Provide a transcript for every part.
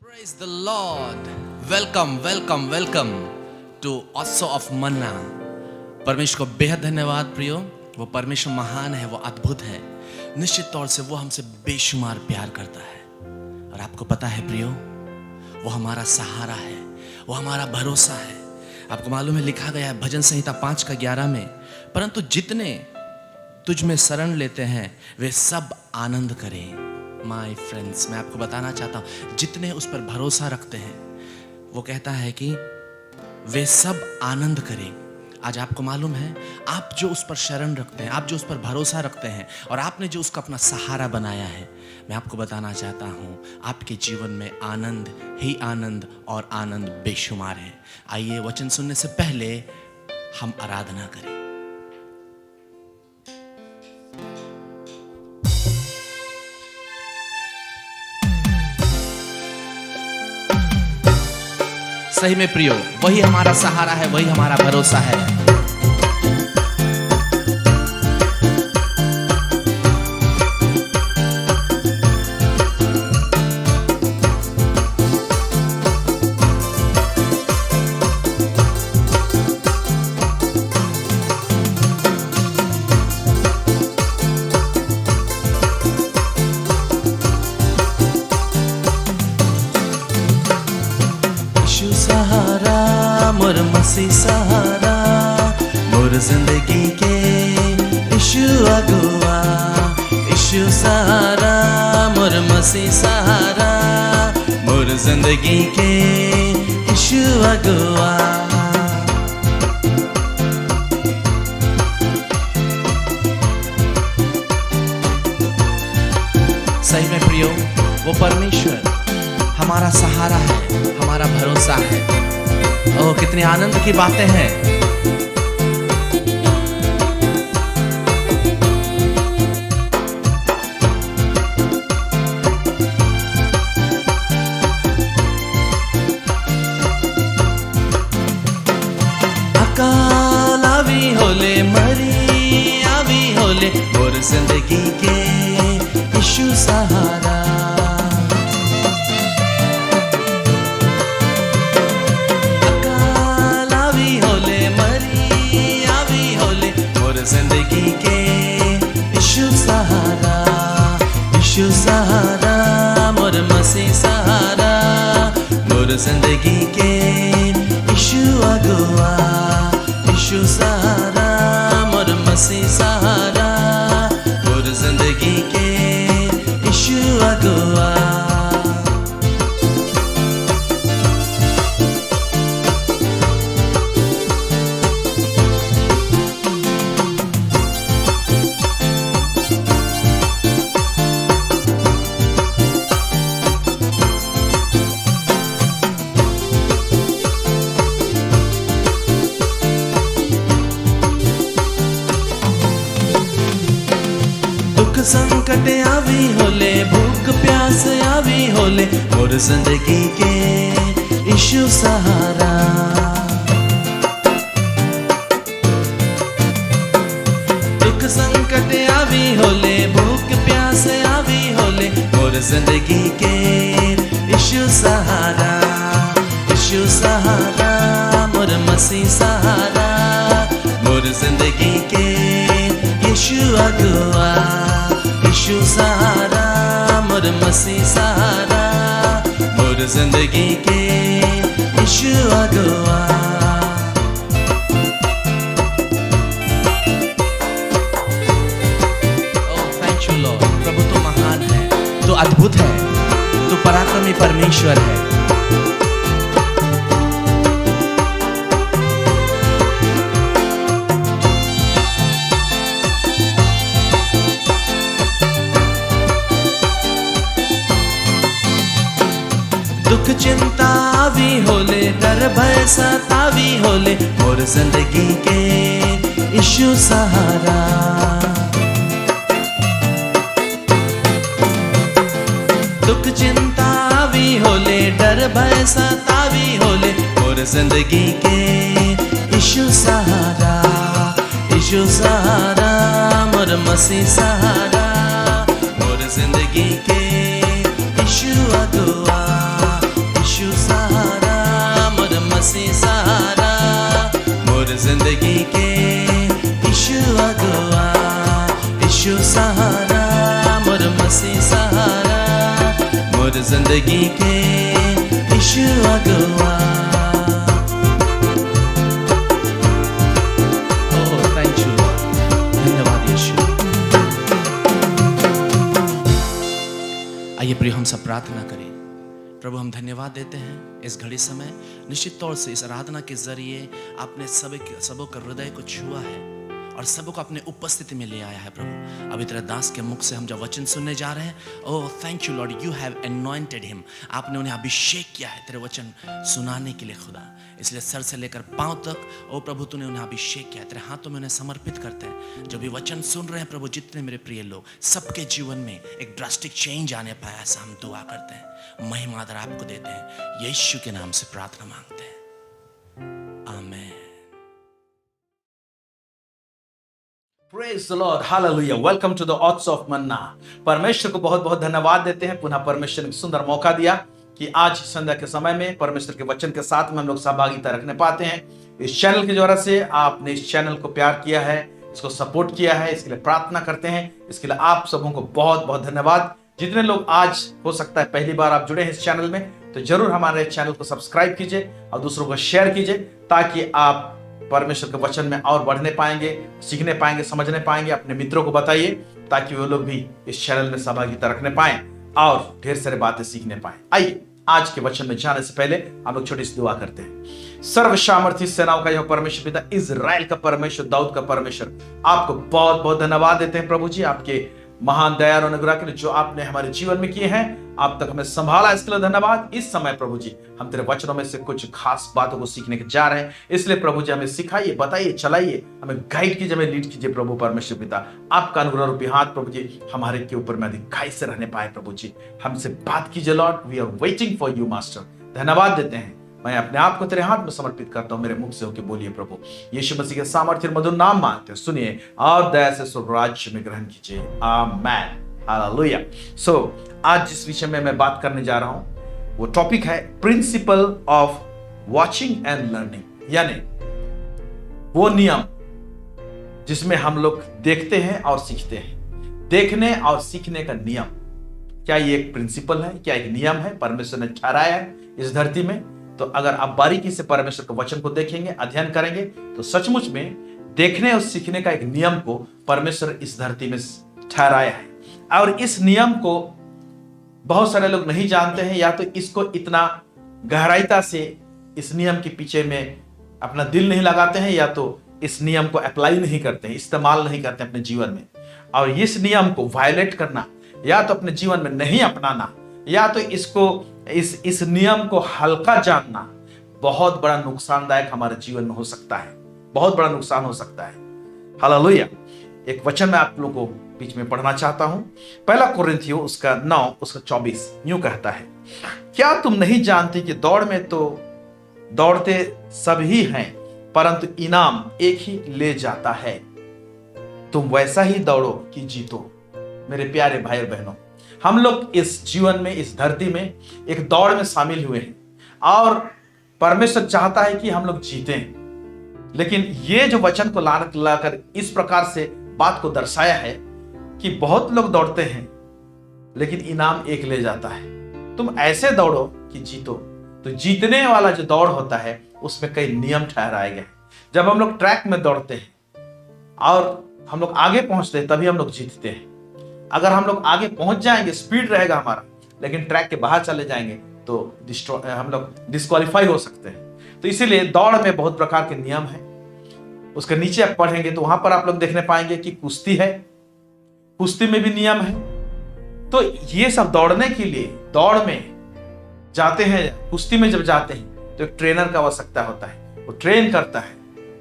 Praise the Lord. Welcome, welcome, welcome to Also of Manna. परमेश्वर को बेहद धन्यवाद प्रियो। वो परमेश्वर महान है, वो अद्भुत है। निश्चित तौर से वो हमसे बेशुमार प्यार करता है। और आपको पता है प्रियो, वो हमारा सहारा है, वो हमारा भरोसा है। आपको मालूम है, लिखा गया है भजन संहिता 5:11 में, परंतु जितने तुझ में शरण लेते हैं वे सब आनंद करें। माय फ्रेंड्स, मैं आपको बताना चाहता हूं, जितने उस पर भरोसा रखते हैं, वो कहता है कि वे सब आनंद करें। आज आपको मालूम है, आप जो उस पर शरण रखते हैं, आप जो उस पर भरोसा रखते हैं और आपने जो उसका अपना सहारा बनाया है, मैं आपको बताना चाहता हूं, आपके जीवन में आनंद ही आनंद और आनंद बेशुमार है। आइए वचन सुनने से पहले हम आराधना करें। सही में प्रियो, वही हमारा सहारा है, वही हमारा भरोसा है। मोर मसीह सहारा, मोर जिंदगी के यीशु अगुआ। यीशु सहारा, मोर मसीह सहारा, मोर जिंदगी के यीशु अगुआ। सही में प्रियो, वो परमेश्वर हमारा सहारा है, हमारा भरोसा है। ओह, कितनी आनंद की बातें हैं। अकाल आवी होले, मरी आवी होले, मोर जिंदगी के यीशु सहारा। जिंदगी के यीशु सहारा, यीशु सहारा, मोर मसीह सहारा, मोर जिंदगी के यीशु अगुआ। यीशु सहारा, मोर मसीह सहारा, मोर जिंदगी के यीशु अगुआ। संकट आवी होले, भूख प्यास आवी होले, मोर जिंदगी के यीशु सहारा। दुख संकट आवी होले, भूख प्यास आवी होले, मोर जिंदगी के यीशु सहारा। यीशु सहारा, मोर मसीह सहारा, मोर जिंदगी के यीशु अगुआ। यीशु सहारा, मोर मसीह सहारा, मोर जिंदगी के यीशु अगुआ। ओह, थैंक यू लॉर्ड। प्रभु तो महान है, तो अद्भुत है, तो पराक्रमी परमेश्वर है। दुख चिंता आवी होले, डर भय सतावी होले, मोर जिंदगी के यीशु सहारा। दुख चिंता आवी होले, डर भय सतावी होले, मोर जिंदगी के यीशु सहारा। यीशु सहारा, मोर मसीह सहारा, मोर जिंदगी के यीशु अगुआ। जिंदगी के यीशु अगुआ। ओह थैंक यू, धन्यवाद यीशु। आइए प्रिय, हम सब प्रार्थना करें। प्रभु, हम धन्यवाद देते हैं इस घड़ी समय। निश्चित तौर से इस आराधना के जरिए आपने सबों के हृदय को छुआ है और सबों को अपने उपस्थिति में ले आया है। प्रभु, अभी तेरे दास के मुख से हम जब वचन सुनने जा रहे हैं, oh thank you Lord, you have anointed him. आपने उन्हें अभिषेक किया है तेरे वचन सुनाने के लिए खुदा। इसलिए सर से लेकर पांव तक, ओ प्रभु, तूने उन्हें अभिषेक किया है। तेरे हाथों में उन्हें समर्पित करते हैं। जो भी वचन सुन रहे हैं प्रभु, जितने मेरे प्रिय लोग, सबके जीवन में एक ड्रास्टिक चेंज आने पाया, ऐसा हम दुआ करते हैं। महिमा आदर आपको देते हैं, यीशु के नाम से प्रार्थना मांगते हैं, आमीन। Praise the Lord, hallelujah, welcome to the Odds of Manna। परमेश्वर को बहुत बहुत धन्यवाद देते हैं। पुनः परमेश्वर ने सुंदर मौका दिया कि आज संध्या के समय में परमेश्वर के वचन के साथ में हम लोग सहभागिता रखने पाते हैं। इस चैनल के द्वारा से आपने इस चैनल को प्यार किया है, इसको सपोर्ट किया है, इसके लिए प्रार्थना करते हैं। इसके लिए आप सबों को बहुत बहुत धन्यवाद। जितने लोग आज हो सकता है पहली बार आप जुड़े हैं इस चैनल में, तो जरूर हमारे चैनल को सब्सक्राइब कीजिए और दूसरों को शेयर कीजिए, ताकि आप परमेश्वर के वचन में और बढ़ने पाएंगे, सीखने पाएंगे, समझने पाएंगे। अपने मित्रों को बताइए ताकि वो लोग भी इस चैनल में सहभागिता रखने पाएं और ढेर सारी बातें सीखने पाएं। आइए आज के वचन में जाने से पहले हम लोग छोटी सी दुआ करते हैं। सर्वसामर्थी सेनाओं का यह परमेश्वर पिता, इजराइल का परमेश्वर, दाऊद का परमेश्वर, आपको बहुत बहुत धन्यवाद देते हैं प्रभु जी, आपके महान दया और अनुग्रह के लिए जो आपने हमारे जीवन में किए हैं। आप तक हमें संभाला, इसके लिए धन्यवाद। इस समय प्रभु जी हम तेरे वचनों में से कुछ खास बातों को सीखने के जा रहे हैं, इसलिए प्रभु जी हमें सिखाइए, बताइए, चलाइए, हमें गाइड कीजिए, हमें लीड कीजिए प्रभु परमेश्वर पिता। आपका अनुग्रह रूपी हाथ प्रभु जी हमारे के ऊपर में अधिकाई से रहने पाए प्रभु जी। हमसे बात कीजिए lord, we are waiting for you master. धन्यवाद देते हैं। मैं अपने आप को तेरे हाथ में समर्पित करता हूं, मेरे मुख से होकर बोलिए प्रभु। यीशु मसीह के सामर्थ्य और मधुर नाम मांगते हैं, सुनिए और दया से स्वर्गराज्य में ग्रहण कीजिए, आमीन, हालेलुया। सो आज जिस विषय में मैं बात करने जा रहा हूं वो टॉपिक है principle of watching and learning, यानी वो नियम जिसमें हम लोग देखते हैं और सीखते हैं। देखने और सीखने का नियम, क्या ये एक प्रिंसिपल है, क्या एक नियम है परमेश्वर ने ठहराया है इस धरती में? तो अगर आप बारीकी से परमेश्वर के वचन को देखेंगे, अध्ययन करेंगे, तो सचमुच में देखने और सीखने का एक नियम को परमेश्वर इस धरती में ठहराया है। और इस नियम को बहुत सारे लोग नहीं जानते हैं, या तो इसको इतना गहराईता से इस नियम के पीछे में अपना दिल नहीं लगाते हैं, या तो इस नियम को अप्लाई नहीं करते हैं, इस्तेमाल नहीं करते अपने जीवन में। और इस नियम को वायलेट करना, या तो अपने जीवन में नहीं अपनाना, या तो इसको इस नियम को हल्का जानना बहुत बड़ा नुकसानदायक हमारे जीवन में हो सकता है, बहुत बड़ा नुकसान हो सकता है। हालेलुया। एक वचन मैं आप लोगों को बीच में पढ़ना चाहता हूं। पहला कुरिन्थियों उसका 9 उसका 24 यूं कहता है, क्या तुम नहीं जानते कि दौड़ में तो दौड़ते सभी हैं, परंतु इनाम एक ही ले जाता है। तुम वैसा ही दौड़ो कि जीतो। मेरे प्यारे भाई और बहनों, हम लोग इस जीवन में, इस धरती में एक दौड़ में शामिल हुए हैं और परमेश्वर चाहता है कि हम लोग जीतें। लेकिन ये जो वचन को लाकर इस प्रकार से बात को दर्शाया है कि बहुत लोग दौड़ते हैं लेकिन इनाम एक ले जाता है। तुम ऐसे दौड़ो कि जीतो। तो जीतने वाला जो दौड़ होता है उसमें कई नियम ठहराए गए हैं। जब हम लोग ट्रैक में दौड़ते हैं और हम लोग आगे पहुंचते हैं, तभी हम लोग जीतते हैं। अगर हम लोग आगे पहुंच जाएंगे, स्पीड रहेगा हमारा, लेकिन ट्रैक के बाहर चले जाएंगे तो हम लोग डिस्क्वालीफाई हो सकते हैं। तो इसीलिए दौड़ में बहुत प्रकार के नियम हैं। उसके नीचे आप पढ़ेंगे तो वहां पर आप लोग देखने पाएंगे कि कुश्ती है, कुश्ती में भी नियम है। तो ये सब दौड़ने के लिए, दौड़ में जाते हैं, कुश्ती में जब जाते हैं तो एक ट्रेनर का आवश्यकता होता है। वो ट्रेन करता है,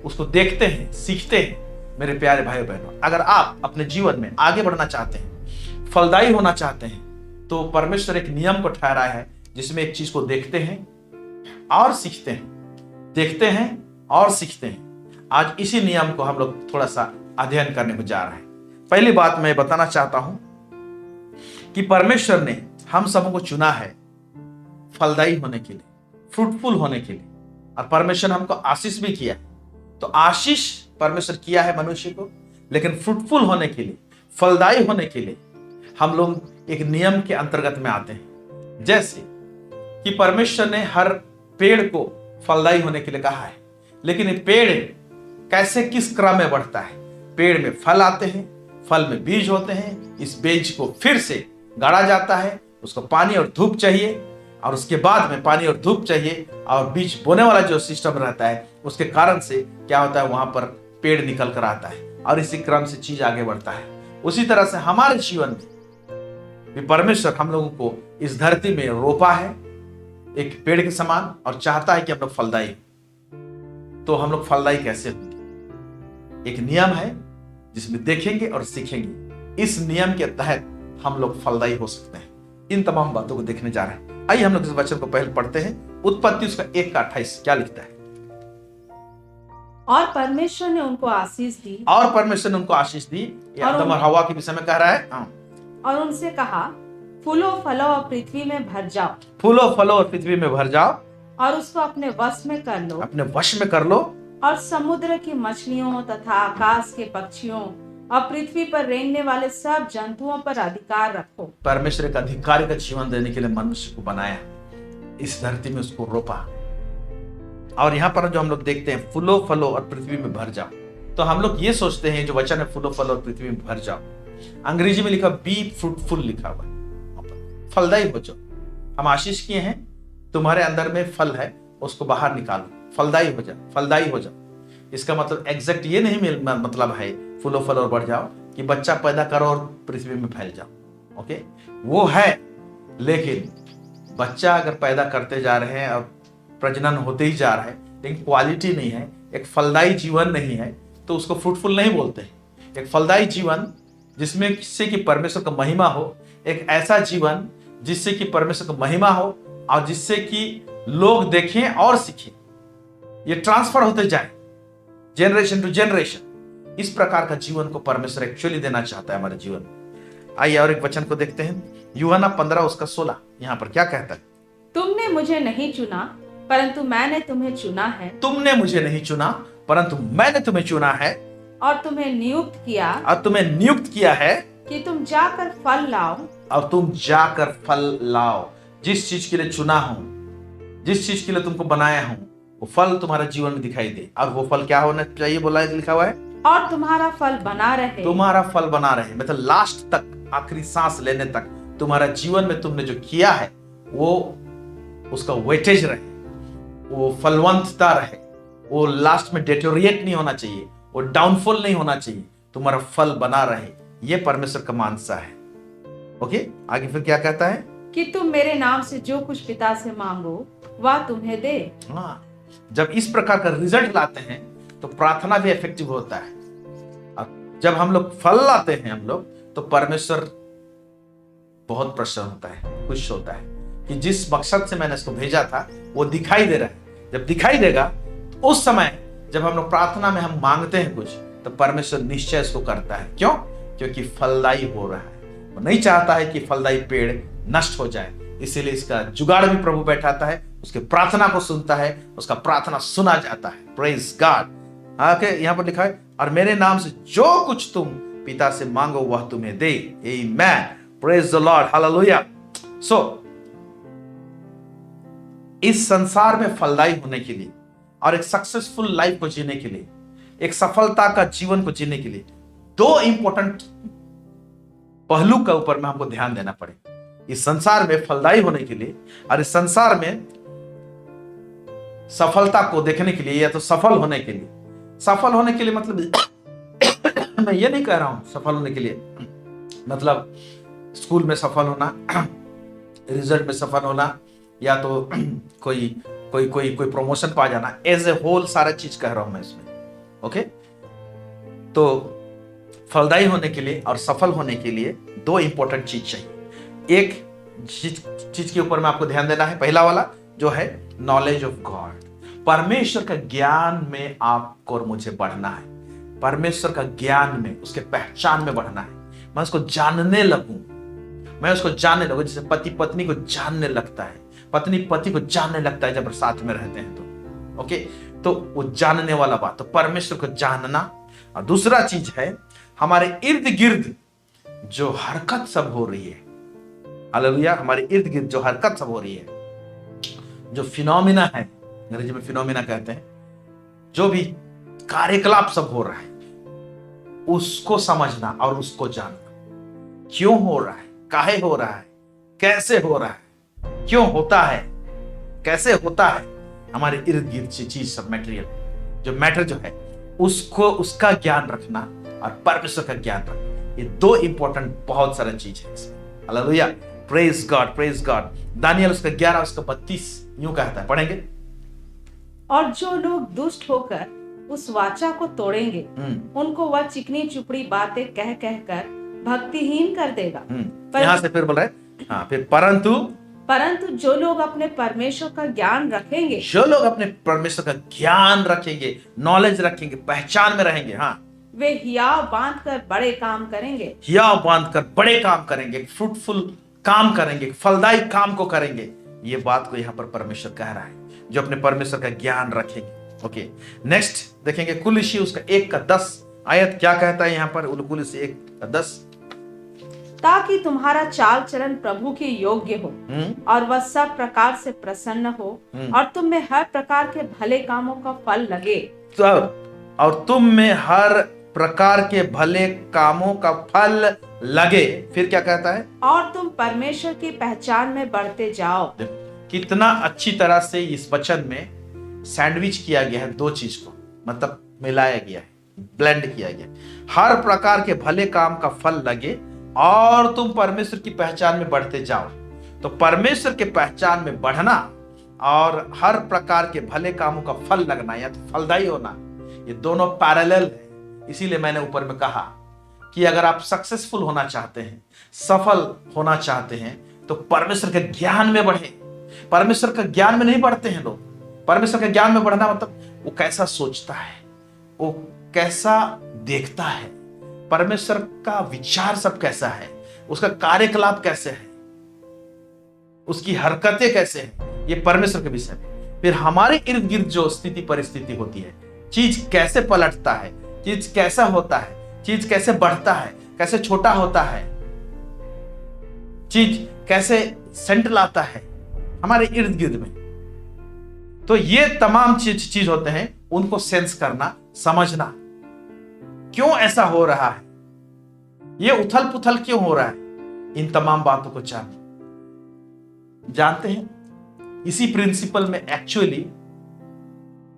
उसको देखते हैं, सीखते हैं। मेरे प्यारे भाई बहनों, अगर आप अपने जीवन में आगे बढ़ना चाहते हैं, फलदायी होना चाहते हैं, तो परमेश्वर एक नियम को ठहराया है जिसमें एक चीज को देखते हैं और सीखते हैं, देखते हैं और सीखते हैं। आज इसी नियम को हम लोग थोड़ा सा अध्ययन करने को जा रहे हैं। पहली बात मैं बताना चाहता हूं कि परमेश्वर ने हम सबों को चुना है फलदायी होने के लिए, फ्रूटफुल होने के लिए, और परमेश्वर ने हमको आशीष भी किया। तो आशीष परमेश्वर किया है मनुष्य को, लेकिन फ्रूटफुल होने के लिए, फलदायी होने के लिए हम लोग एक नियम के अंतर्गत में आते हैं। जैसे कि परमेश्वर ने हर पेड़ को फलदायी होने के लिए कहा है, लेकिन ये पेड़ कैसे किस क्रम में बढ़ता है? पेड़ में फल आते हैं, फल में बीज होते हैं, इस बीज को फिर से गाड़ा जाता है, उसको पानी और धूप चाहिए, और उसके बाद में पानी और धूप चाहिए, और बीज बोने वाला जो सिस्टम रहता है उसके कारण से क्या होता है, वहां पर पेड़ निकल कर आता है, और इसी क्रम से चीज आगे बढ़ता है। उसी तरह से हमारे जीवन में भी परमेश्वर हम लोगों को इस धरती में रोपा है एक पेड़ के समान, और चाहता है कि हम लोग फलदायी। तो हम लोग फलदायी कैसे होंगे? एक नियम है जिसमें देखेंगे और सीखेंगे। इस नियम के तहत हम लोग फलदायी हो सकते हैं। इन तमाम बातों को देखने जा रहे हैं। आइए हम लोग इस वचन को पहले पढ़ते हैं। उत्पत्ति उसका 1:28 क्या लिखता है? और परमेश्वर ने उनको आशीष दी, और परमेश्वर ने उनको आशीष दी। ये आदम और हवा के विषय में कह रहा है। और उनसे कहा, फूलो फलो और पृथ्वी में भर जाओ, फूलो फलो और पृथ्वी में भर जाओ, और उसको अपने वश में कर लो, अपने वश में कर लो, और समुद्र की मछलियों तथा आकाश के पक्षियों और पृथ्वी पर रेंगने वाले सब जंतुओं पर अधिकार रखो। परमेश्वर एक अधिकारी का जीवन देने के लिए मनुष्य को बनाया, इस धरती में उसको रोपा। और यहाँ पर जो हम लोग देखते हैं फूलो फलो और पृथ्वी में भर जाओ, तो हम लोग ये सोचते हैं जो वचन है फूलो फलो और पृथ्वी में भर जाओ, अंग्रेजी में लिखा बी फ्रूटफुल लिखा हुआ है, फलदायी हो जाओ। हम आशीष किए हैं, तुम्हारे अंदर में फल है, उसको बाहर निकालो, फलदायी हो जाओ, फलदायी हो जाओ। इसका मतलब एग्जैक्ट ये नहीं मतलब है फूलो फल और बढ़ जाओ कि बच्चा पैदा करो और पृथ्वी में फैल जाओ। ओके, वो है, लेकिन बच्चा अगर पैदा करते जा रहे हैं और प्रजनन होते ही जा रहा है, लेकिन क्वालिटी नहीं है, एक फलदायी जीवन नहीं है, तो उसको फ्रूटफुल नहीं बोलते हैं। एक फलदायी जीवन जिससे कि परमेश्वर का महिमा हो, एक ऐसा जीवन जिससे कि परमेश्वर का महिमा हो और जिससे कि लोग देखें और सीखें, ये ट्रांसफर होते जाए जनरेशन टू जनरेशन। इस प्रकार का जीवन को परमेश्वर एक्चुअली देना चाहता है हमारे जीवन में। आइए और एक वचन को देखते हैं, यूहन्ना 15:16। यहाँ पर क्या कहता है? तुमने मुझे नहीं चुना, परंतु मैंने तुम्हें चुना है। तुमने मुझे नहीं चुना, परंतु मैंने तुम्हें चुना है, और तुम्हें नियुक्त किया, और तुम्हें नियुक्त किया है कि तुम जाकर फल लाओ, और तुम जाकर फल लाओ। जिस चीज के लिए चुना हूं, जिस चीज के लिए तुमको बनाया हूं, वो फल तुम्हारे जीवन में दिखाई दे। और वो फल क्या होना चाहिए? बोला लिखा हुआ है, और तुम्हारा फल बना रहे, तुम्हारा फल बना रहे, मतलब लास्ट तक, आखिरी सांस लेने तक तुम्हारा जीवन में तुमने जो किया है वो उसका वेटेज रहे, वो फलवंतता रहे, वो लास्ट में डेटोरिएट नहीं होना चाहिए, वो डाउनफॉल नहीं होना चाहिए, तुम्हारा फल बना रहे। ये परमेश्वर का मानसा है। ओके, आगे फिर क्या कहता है? कि तुम मेरे नाम से जो कुछ पिता से मांगो वह तुम्हें दे। हाँ, जब इस प्रकार का रिजल्ट लाते हैं तो प्रार्थना भी इफेक्टिव होता है। और जब हम लोग फल लाते हैं हम लोग, तो परमेश्वर बहुत प्रसन्न होता है, खुश होता है कि जिस मकसद से मैंने इसको भेजा था वो दिखाई दे रहा है। जब दिखाई देगा तो उस समय जब हम लोग प्रार्थना में हम मांगते हैं कुछ, तो परमेश्वर निश्चय इसको करता है। क्यों? क्योंकि फलदायी हो रहा है। वो नहीं चाहता है कि फलदायी पेड़ नष्ट हो जाए, इसीलिए इसका जुगाड़ भी प्रभु बैठाता है, उसके प्रार्थना को सुनता है, उसका प्रार्थना सुना जाता है। Praise God. आके यहाँ पर लिखा है, और मेरे नाम से जो कुछ तुम पिता से मांगो वह तुम्हें दे। आमेन, प्रेज द लॉर्ड, हालेलुया। सो इस संसार में फलदायी होने के लिए और एक सक्सेसफुल लाइफ को जीने के लिए, एक सफलता का जीवन को जीने के लिए दो इंपॉर्टेंट पहलू के ऊपर में हमको ध्यान देना पड़े। इस संसार में फलदायी होने के लिए और इस संसार में सफलता को देखने के लिए, या तो सफल होने के लिए, सफल होने के लिए मतलब मैं ये नहीं कह रहा हूं सफल होने के लिए मतलब स्कूल में सफल होना, रिजल्ट में सफल होना, या तो कोई कोई कोई कोई प्रमोशन पा जाना। एज ए होल सारा चीज कह रहा हूं मैं इसमें। ओके, तो फलदायी होने के लिए और सफल होने के लिए दो इंपॉर्टेंट चीज चाहिए। एक चीज के ऊपर में आपको ध्यान देना है, पहला वाला जो है नॉलेज ऑफ गॉड। परमेश्वर का ज्ञान में आपको और मुझे बढ़ना है। परमेश्वर का ज्ञान में, उसके पहचान में बढ़ना है। मैं उसको जानने लगूं, मैं उसको जानने लगूं, जैसे पति पत्नी को जानने लगता है, पत्नी पति को जानने लगता है जब साथ में रहते हैं तो। ओके, तो वो जानने वाला बात, तो परमेश्वर को जानना। और दूसरा चीज है हमारे इर्द गिर्द जो हरकत सब हो रही है, हालेलुया। हमारे इर्द गिर्द जो हरकत सब हो रही है, जो फिनोमिना है, अंग्रेजी में फिनोमिना कहते हैं, जो भी कार्यकलाप सब हो रहा है, उसको समझना और उसको जानना। क्यों हो रहा है, काहे हो रहा है, कैसे हो रहा है, क्यों होता है, कैसे होता है, हमारे इर्द गिर्द से चीज सब मटेरियल जो मैटर जो है उसको, उसका ज्ञान रखना और परमेश्वर का ज्ञान रखना, ये दो इंपॉर्टेंट बहुत सारा चीज है इसमें। Hallelujah, praise God, praise God. Daniel उसका 11 उसका 32 यूं कहता है, पढ़ेंगे। और जो लोग दुष्ट होकर उस वाचा को तोड़ेंगे, उनको वह चिकनी चुपड़ी बातें कह कह कर भक्तिहीन कर देगा। यहां से फिर बोल रहे हैं, हाँ, फिर परंतु जो लोग अपने परमेश्वर का ज्ञान रखेंगे, जो लोग अपने परमेश्वर का ज्ञान रखेंगे, नॉलेज रखेंगे, पहचान में रहेंगे, हाँ, वे हियाव बांध कर बड़े काम करेंगे, हियाव बांध कर बड़े काम करेंगे, फ्रूटफुल काम करेंगे, फलदायी काम को करेंगे। ये बात को यहाँ पर परमेश्वर कह रहा है, जो अपने परमेश्वर का ज्ञान रखेंगे। ओके, नेक्स्ट देखेंगे कुलुसी उसका 1:10 आयत क्या कहता है यहाँ पर, कुलुसी 1:10, ताकि तुम्हारा चाल चलन प्रभु के योग्य हो और वह सब प्रकार से प्रसन्न हो और तुम में हर प्रकार के भले कामों का फल लगे। और तुम में हर प्रकार के भले कामों का फल लगे। फिर क्या कहता है, और तुम परमेश्वर की पहचान में बढ़ते जाओ। कितना अच्छी तरह से इस वचन में सैंडविच किया गया है, दो चीज को मतलब मिलाया गया है, ब्लेंड किया गया। हर प्रकार के भले काम का फल लगे और तुम परमेश्वर की पहचान में बढ़ते जाओ। तो परमेश्वर के पहचान में बढ़ना और हर प्रकार के भले कामों का फल लगना या तो फलदायी होना, ये दोनों पैरेलल है। इसीलिए मैंने ऊपर में कहा कि अगर आप सक्सेसफुल होना चाहते हैं, सफल होना चाहते हैं, तो परमेश्वर के ज्ञान में बढ़े। परमेश्वर का ज्ञान में नहीं बढ़ते हैं लोग। परमेश्वर के ज्ञान में बढ़ना मतलब वो कैसा सोचता है, वो कैसा देखता है, परमेश्वर का विचार सब कैसा है, उसका कार्यकलाप कैसे है, उसकी हरकतें कैसे हैं, ये परमेश्वर के विषय में। फिर हमारे इर्द गिर्द जो स्थिति परिस्थिति होती है, चीज कैसे पलटता है, चीज कैसा होता है, चीज कैसे बढ़ता है, कैसे छोटा होता है, चीज कैसे सेंट लाता है हमारे इर्द गिर्द में, तो ये तमाम चीज होते हैं, उनको सेंस करना, समझना, क्यों ऐसा हो रहा है, ये उथल पुथल क्यों हो रहा है, इन तमाम बातों को जानते हैं। इसी प्रिंसिपल में एक्चुअली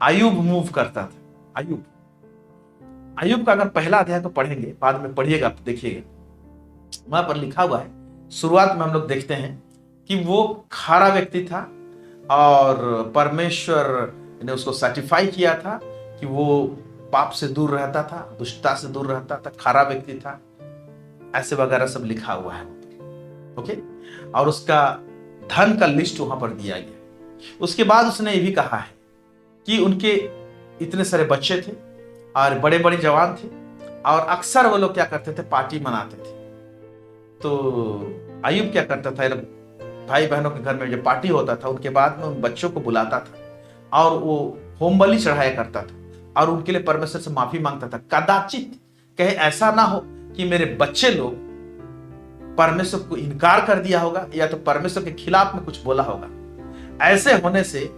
अय्यूब मूव करता था। अय्यूब का अगर पहला अध्याय तो पढ़ेंगे, बाद में पढ़िएगा तो देखिएगा, वहां पर लिखा हुआ है, शुरुआत में हम लोग देखते हैं कि वो खरा व्यक्ति था और परमेश्वर ने उसको सर्टिफाई किया था कि वो पाप से दूर रहता था, दुष्टता से दूर रहता था, खरा व्यक्ति था, ऐसे वगैरह सब लिखा हुआ है। ओके, और उसका धन का लिस्ट वहां पर दिया गया। उसके बाद उसने ये भी कहा है कि उनके इतने सारे बच्चे थे और बड़े बड़े जवान थे और अक्सर वो लोग क्या करते थे, पार्टी मनाते थे। तो अय्यूब क्या करता था, भाई बहनों के घर में जो पार्टी होता था उनके बाद में उन बच्चों को बुलाता था और वो होम बलि चढ़ाया करता था और उनके लिए परमेश्वर से माफी मांगता था। कदाचित कहे ऐसा ना हो कि मेरे बच्चे लोग परमेश्वर को इनकार कर दिया होगा या तो परमेश्वर के खिलाफ में कुछ बोला होगा, ऐसे होने से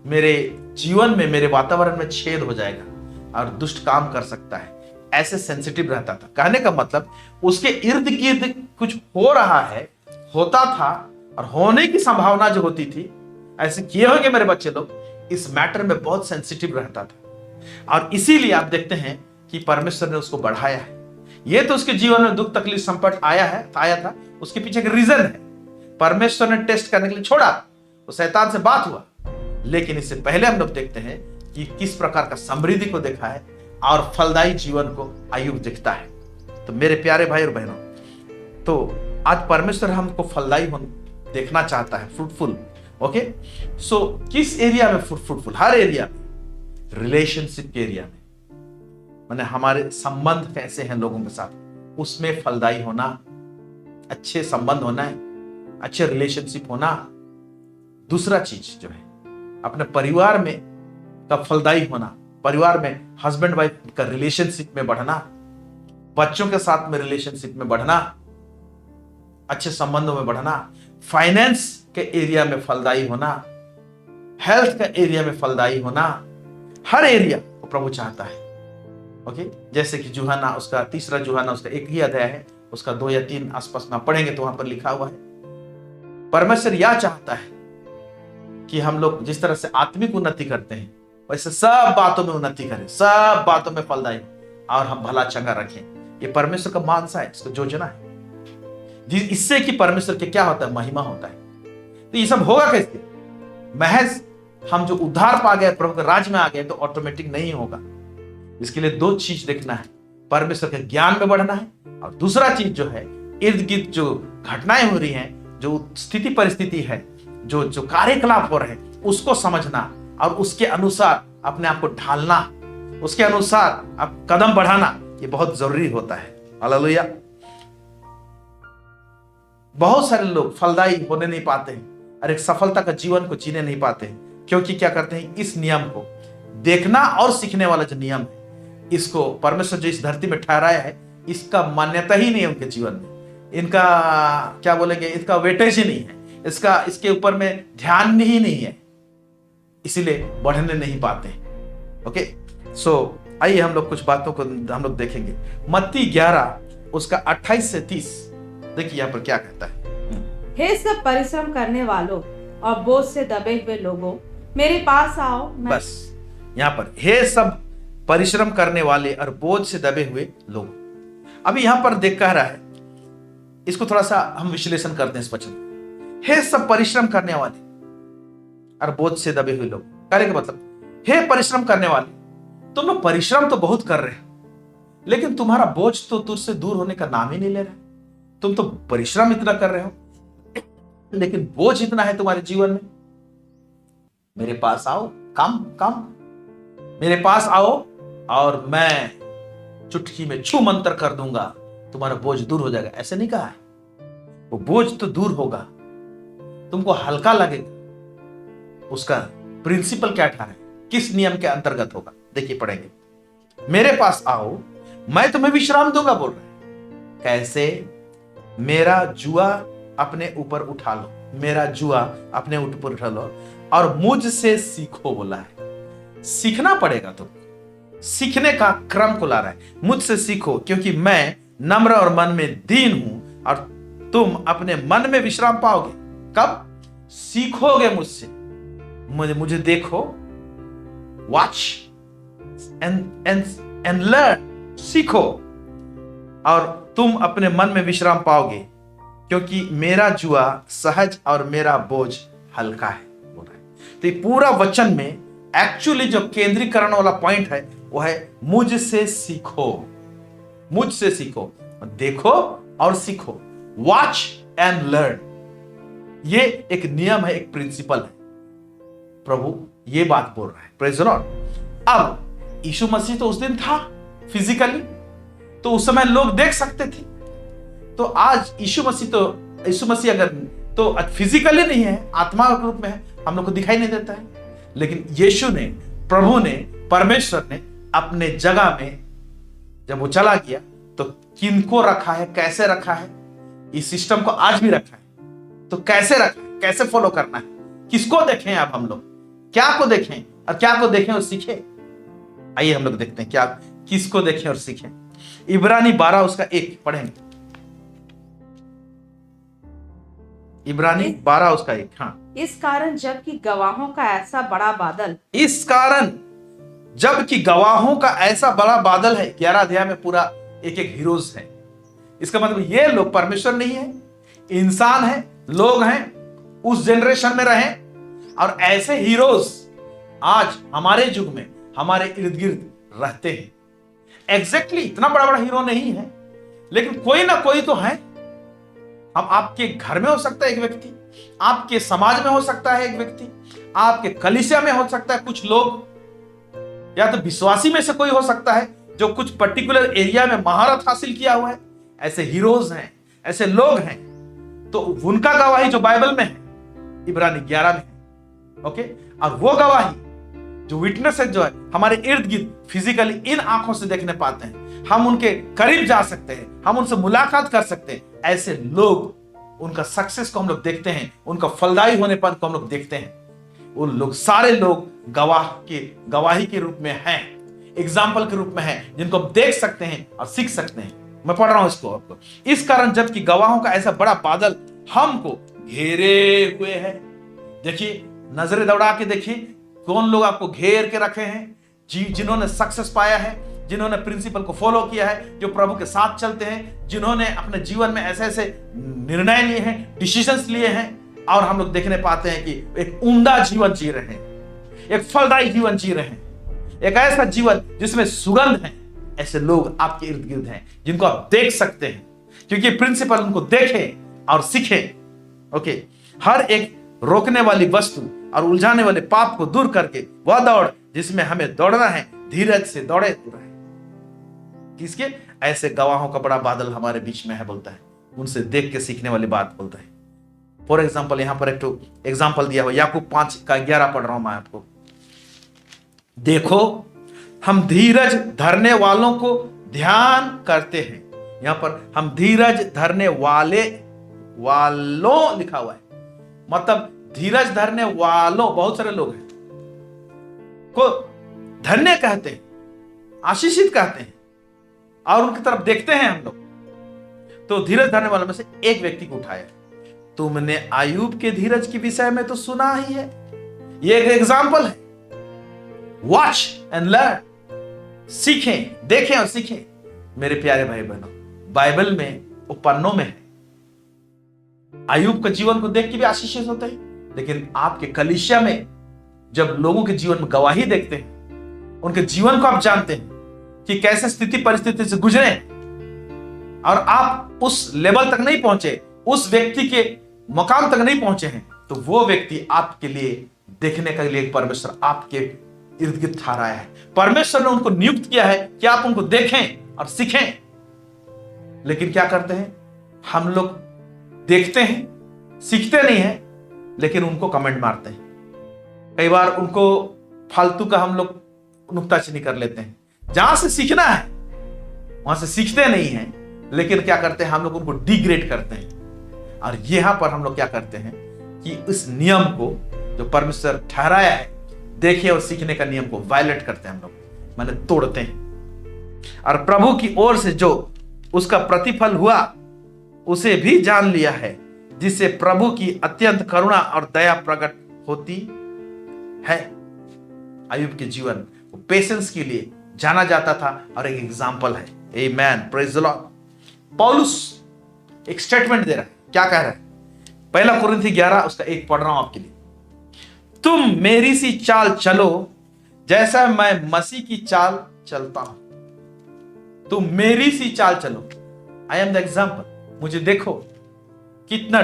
मेरे जीवन में, मेरे वातावरण में छेद हो जाएगा और दुष्ट काम कर सकता है। ऐसे सेंसिटिव रहता था। कहने का मतलब उसके इर्द गिर्द कुछ हो रहा है, होता था और होने की संभावना जो होती थी, ऐसे किए होंगे मेरे बच्चे लोग, इस मैटर में बहुत सेंसिटिव रहता था। और इसीलिए आप देखते हैं कि परमेश्वर ने उसको बढ़ाया है। ये तो उसके जीवन में दुख तकलीफ संकट आया था, उसके पीछे एक रीजन है। परमेश्वर ने टेस्ट करने के लिए छोड़ा, वो शैतान से बात हुआ, लेकिन इससे पहले हम लोग देखते हैं कि किस प्रकार का समृद्धि को देखा है और फलदायी जीवन को अय्यूब दिखता है। तो मेरे प्यारे भाई और बहनों, तो आज परमेश्वर हमको फलदायी देखना चाहता है, फ्रूटफुल। ओके, सो किस एरिया में फ्रूटफुल? हर एरिया में, रिलेशनशिप के एरिया में, माने हमारे संबंध कैसे हैं लोगों के साथ, उसमें फलदायी होना, अच्छे संबंध होना है, अच्छे रिलेशनशिप होना। दूसरा चीज जो है अपने परिवार में का फलदायी होना, परिवार में हस्बैंड वाइफ का रिलेशनशिप में बढ़ना, बच्चों के साथ में रिलेशनशिप में बढ़ना, अच्छे संबंधों में बढ़ना, फाइनेंस के एरिया में फलदायी होना, हेल्थ का एरिया में फलदायी होना, हर एरिया को प्रभु चाहता है। ओके, जैसे कि यूहन्ना उसका 3 यूहन्ना उसका 1 ही अध्याय है, उसका 2 या 3 आसपास में पढ़ेंगे तो वहां पर लिखा हुआ है परमेश्वर यह चाहता है कि हम लोग जिस तरह से आत्मिक उन्नति करते हैं वैसे सब बातों में उन्नति करें, सब बातों में फलदायी और हम भला चंगा रखें। ये परमेश्वर का मानसा है, इसको योजना है इससे कि परमेश्वर के क्या होता है, महिमा होता है। तो ये सब होगा कैसे? महज हम जो उद्धार पा गए, प्रभु के राज में आ गए तो ऑटोमेटिक नहीं होगा। इसके लिए 2 चीज देखना है, परमेश्वर के ज्ञान में बढ़ना है और दूसरा चीज जो है इर्द गिर्द जो घटनाएं हो रही हैं, जो स्थिति परिस्थिति है, जो कार्यकलाप हो रहे हैं उसको समझना और उसके अनुसार अपने आप को ढालना, उसके अनुसार आप कदम बढ़ाना, ये बहुत जरूरी होता है। हालेलुया। बहुत सारे लोग फलदायी होने नहीं पाते हैं और एक सफलता का जीवन को जीने नहीं पाते हैं, क्योंकि क्या करते हैं, इस नियम को देखना और सीखने वाला जो नियम है, इसको परमेश्वर जो इस धरती में ठहराया है, इसका मान्यता ही नहीं है उनके जीवन में। इनका क्या बोलेंगे, इसका वेटेज ही नहीं है, इसके ऊपर में ध्यान ही नहीं है, इसीलिए बढ़ने नहीं पाते। ओके, सो आइए हम लोग कुछ बातों को हम लोग देखेंगे। मत्ती 11 उसका 28 से 30 देखिए यहाँ पर क्या कहता है। हे सब परिश्रम करने वालों और बोझ से दबे हुए लोगों, मेरे पास आओ। बस यहाँ पर हे सब परिश्रम करने वाले और बोझ से दबे हुए लोग। अभी यहाँ पर देख कह रहा है, इसको थोड़ा सा हम विश्लेषण करते हैं इस वचन। हे सब परिश्रम करने वाले और बोझ से दबे हुए लोग, कहने का मतलब, हे परिश्रम करने वाले, तुम लोग परिश्रम तो बहुत कर रहे हो लेकिन तुम्हारा बोझ तो तुझसे दूर होने का नाम ही नहीं ले रहा है। तुम तो परिश्रम इतना कर रहे हो लेकिन बोझ इतना है तुम्हारे जीवन में। मेरे पास आओ, कम मेरे पास आओ और मैं चुटकी में छू मंतर कर दूंगा, तुम्हारा बोझ दूर हो जाएगा। ऐसे नहीं कहा है, वो बोझ तो दूर होगा, तुमको हल्का लगेगा। उसका प्रिंसिपल क्या ठहरा है, किस नियम के अंतर्गत होगा, देखिए पढ़ेंगे। मेरे पास आओ, मैं तुम्हें विश्राम दूंगा, बोल रहे हैं। कैसे? मेरा जुआ अपने ऊपर उठा लो, मेरा जुआ अपने ऊपर उठा लो और मुझसे सीखो, बोला है। सीखना पड़ेगा, तो सीखने का क्रम को ला रहा है। मुझसे सीखो क्योंकि मैं नम्र और मन में दीन हूं और तुम अपने मन में विश्राम पाओगे। कब सीखोगे मुझसे? मुझे देखो, वॉच एंड लर्न, सीखो और तुम अपने मन में विश्राम पाओगे क्योंकि मेरा जुआ सहज और मेरा बोझ हल्का है, बोल रहा है। तो ये पूरा वचन में एक्चुअली जो केंद्रीकरण वाला पॉइंट है वो है मुझसे सीखो, मुझसे सीखो, देखो और सीखो। वॉच एंड लर्न, ये एक नियम है, एक प्रिंसिपल है। प्रभु ये बात बोल रहा है, प्रेज़ द लॉर्ड। अब यीशु मसीह तो उस दिन था फिजिकली, तो उस समय लोग देख सकते थे। तो आज यीशु मसीह अगर तो फिजिकली नहीं है, आत्मा के रूप में है, हम लोग को दिखाई नहीं देता है। लेकिन यीशु ने, प्रभु ने, परमेश्वर ने अपने जगह में जब वो चला गया तो किनको रखा है, कैसे रखा है, इस सिस्टम को आज भी रखा है। तो कैसे रखा है, कैसे फॉलो करना है, किसको देखें अब हम लोग, क्या को देखें और क्या को देखें और सीखें। आइए हम लोग देखते हैं क्या, किसको देखें और सीखें। इब्रानी 12 उसका 1 पढ़ेंगे। इब्रानी 12 उसका 1। हाँ, इस कारण जबकि गवाहों का ऐसा बड़ा बादल, इस कारण जबकि गवाहों का ऐसा बड़ा बादल है। 11 अध्याय में पूरा एक हीरोज है। इसका मतलब ये लोग परमेश्वर नहीं है, इंसान है, लोग हैं, उस जनरेशन में रहे और ऐसे हीरोज आज हमारे युग में हमारे इर्द गिर्द रहते हैं। एग्जैक्टली इतना बड़ा बड़ा हीरो नहीं है लेकिन कोई ना कोई तो है। अब आपके घर में हो सकता है एक व्यक्ति, आपके समाज में हो सकता है एक व्यक्ति, आपके कलीसिया में हो सकता है कुछ लोग, या तो विश्वासी में से कोई हो सकता है जो कुछ पर्टिकुलर एरिया में महारत हासिल किया हुआ है। ऐसे हीरोज हैं, ऐसे लोग हैं। तो उनका गवाही जो बाइबल में है इब्रानी 11 में है। ओके, और वो गवाही जो विटनेस है जो है हमारे इर्द गिर्द फिजिकली इन आंखों से देखने पाते हैं, हम उनके करीब जा सकते हैं, हम उनसे मुलाकात कर सकते हैं। ऐसे लोग उनका सक्सेस को हम लोग देखते हैं, उनका फलदायी होने पर को हम लोग देखते हैं। उन लोग सारे लोग गवाही के रूप में हैं, एग्जाम्पल के रूप में हैं, जिनको आप देख सकते हैं और सीख सकते हैं। मैं पढ़ रहा हूं इसको आपको। इस कारण जबकि गवाहों का ऐसा बड़ा बादल हमको घेरे हुए है। देखिए, नजरें दौड़ा के देखिए कौन लोग आपको घेर के रखे हैं, जिन्होंने सक्सेस पाया है, जिन्होंने प्रिंसिपल को फॉलो किया है, जो प्रभु के साथ चलते हैं, जिन्होंने अपने जीवन में ऐसे ऐसे निर्णय लिए हैं, डिसीजंस लिए हैं, और हम लोग देखने पाते हैं कि एक उम्दा जीवन जी रहे हैं, एक फलदायी जीवन जी रहे हैं, एक ऐसा जीवन जिसमें सुगंध है। ऐसे लोग आपके इर्द गिर्द हैं जिनको आप देख सकते हैं, क्योंकि प्रिंसिपल उनको देखें और सीखें। ओके, हर एक रोकने वाली वस्तु और उलझाने वाले पाप को दूर करके वह दौड़ जिसमें हमें दौड़ना है, धीरज से दौड़े पूरा है। किसके? ऐसे गवाहों का बड़ा बादल हमारे बीच में है, बोलता है, उनसे देख के सीखने वाली बात बोलता है। फॉर एग्जाम्पल, यहां पर एक एग्जाम्पल दिया हुआ, याकूब 5:11 पढ़ रहा हूं मैं आपको। देखो, हम धीरज धरने वालों को ध्यान करते हैं। यहां पर हम धीरज धरने वालों लिखा हुआ है, मतलब धीरज धरने वालों, बहुत सारे लोग हैं को धन्य कहते हैं, आशीषित कहते हैं, और उनकी तरफ देखते हैं हम लोग। तो धीरज धरने वालों में से एक व्यक्ति को उठाया, तुमने आयूब के धीरज के विषय में तो सुना ही है। ये एक एग्जाम्पल है। वॉच एंड लर्न, सीखें, देखें और सीखें। मेरे प्यारे भाई बहनों, बाइबल में उपन्नों में है, आयूब के जीवन को देख के भी आशीषित होते हैं, लेकिन आपके कलीसिया में जब लोगों के जीवन में गवाही देखते हैं, उनके जीवन को आप जानते हैं कि कैसे स्थिति परिस्थिति से गुजरे, और आप उस लेवल तक नहीं पहुंचे, उस व्यक्ति के मकाम तक नहीं पहुंचे हैं, तो वो व्यक्ति आपके लिए देखने के लिए परमेश्वर आपके इर्द गिर्द ठहराया है। परमेश्वर ने उनको नियुक्त किया है कि आप उनको देखें और सीखें। लेकिन क्या करते हैं हम लोग? देखते हैं, सीखते नहीं हैं, लेकिन उनको कमेंट मारते हैं। कई बार उनको फालतू का हम लोग नुक्ताचीनी कर लेते हैं। जहां से सीखना है वहां से सीखते नहीं हैं, लेकिन क्या करते हैं हम लोग? उनको डिग्रेड करते हैं। और यहां पर हम लोग क्या करते हैं कि इस नियम को जो परमेश्वर ठहराया है, देखिए और सीखने का नियम को वायलेट करते हैं हम लोग, माने तोड़ते हैं। और प्रभु की ओर से जो उसका प्रतिफल हुआ उसे भी जान लिया है, जिससे प्रभु की अत्यंत करुणा और दया प्रकट होती है। अय्यूब के जीवन पेशेंस के लिए जाना जाता था और एक एग्जाम्पल है। आमेन, प्रेज द लॉर्ड। पौलुस एक स्टेटमेंट दे रहा है, क्या कह रहा है? 1 कुरिन्थी 11 उसका 1 पढ़ रहा हूं आपके लिए। तुम मेरी सी चाल चलो जैसा मैं मसीह की चाल चलता हूं। तुम मेरी सी चाल चलो, आई एम द एग्जाम्पल। मुझे देखो, कितना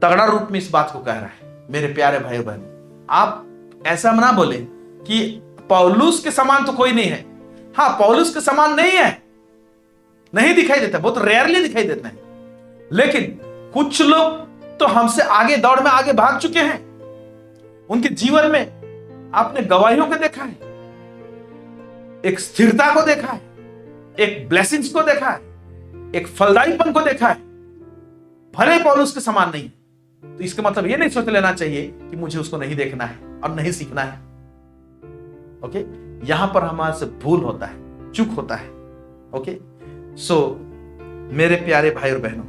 तगड़ा रूप में इस बात को कह रहा है। मेरे प्यारे भाई बहन, आप ऐसा ना बोले कि पौलुस के समान तो कोई नहीं है। हाँ, पौलुस के समान नहीं है, नहीं दिखाई देता, बहुत रेयरली दिखाई देता है, लेकिन कुछ लोग तो हमसे आगे दौड़ में आगे भाग चुके हैं। उनके जीवन में आपने गवाहियों को देखा है, एक स्थिरता को देखा है, एक ब्लेसिंग्स को देखा है, एक फलदायीपन को देखा है। भले पौलुस के समान नहीं, तो इसका मतलब यह नहीं सोच लेना चाहिए कि मुझे उसको नहीं देखना है और नहीं सीखना है। ओके, यहां पर हमारे से भूल होता है, चूक होता है। ओके, सो मेरे प्यारे भाई और बहनों,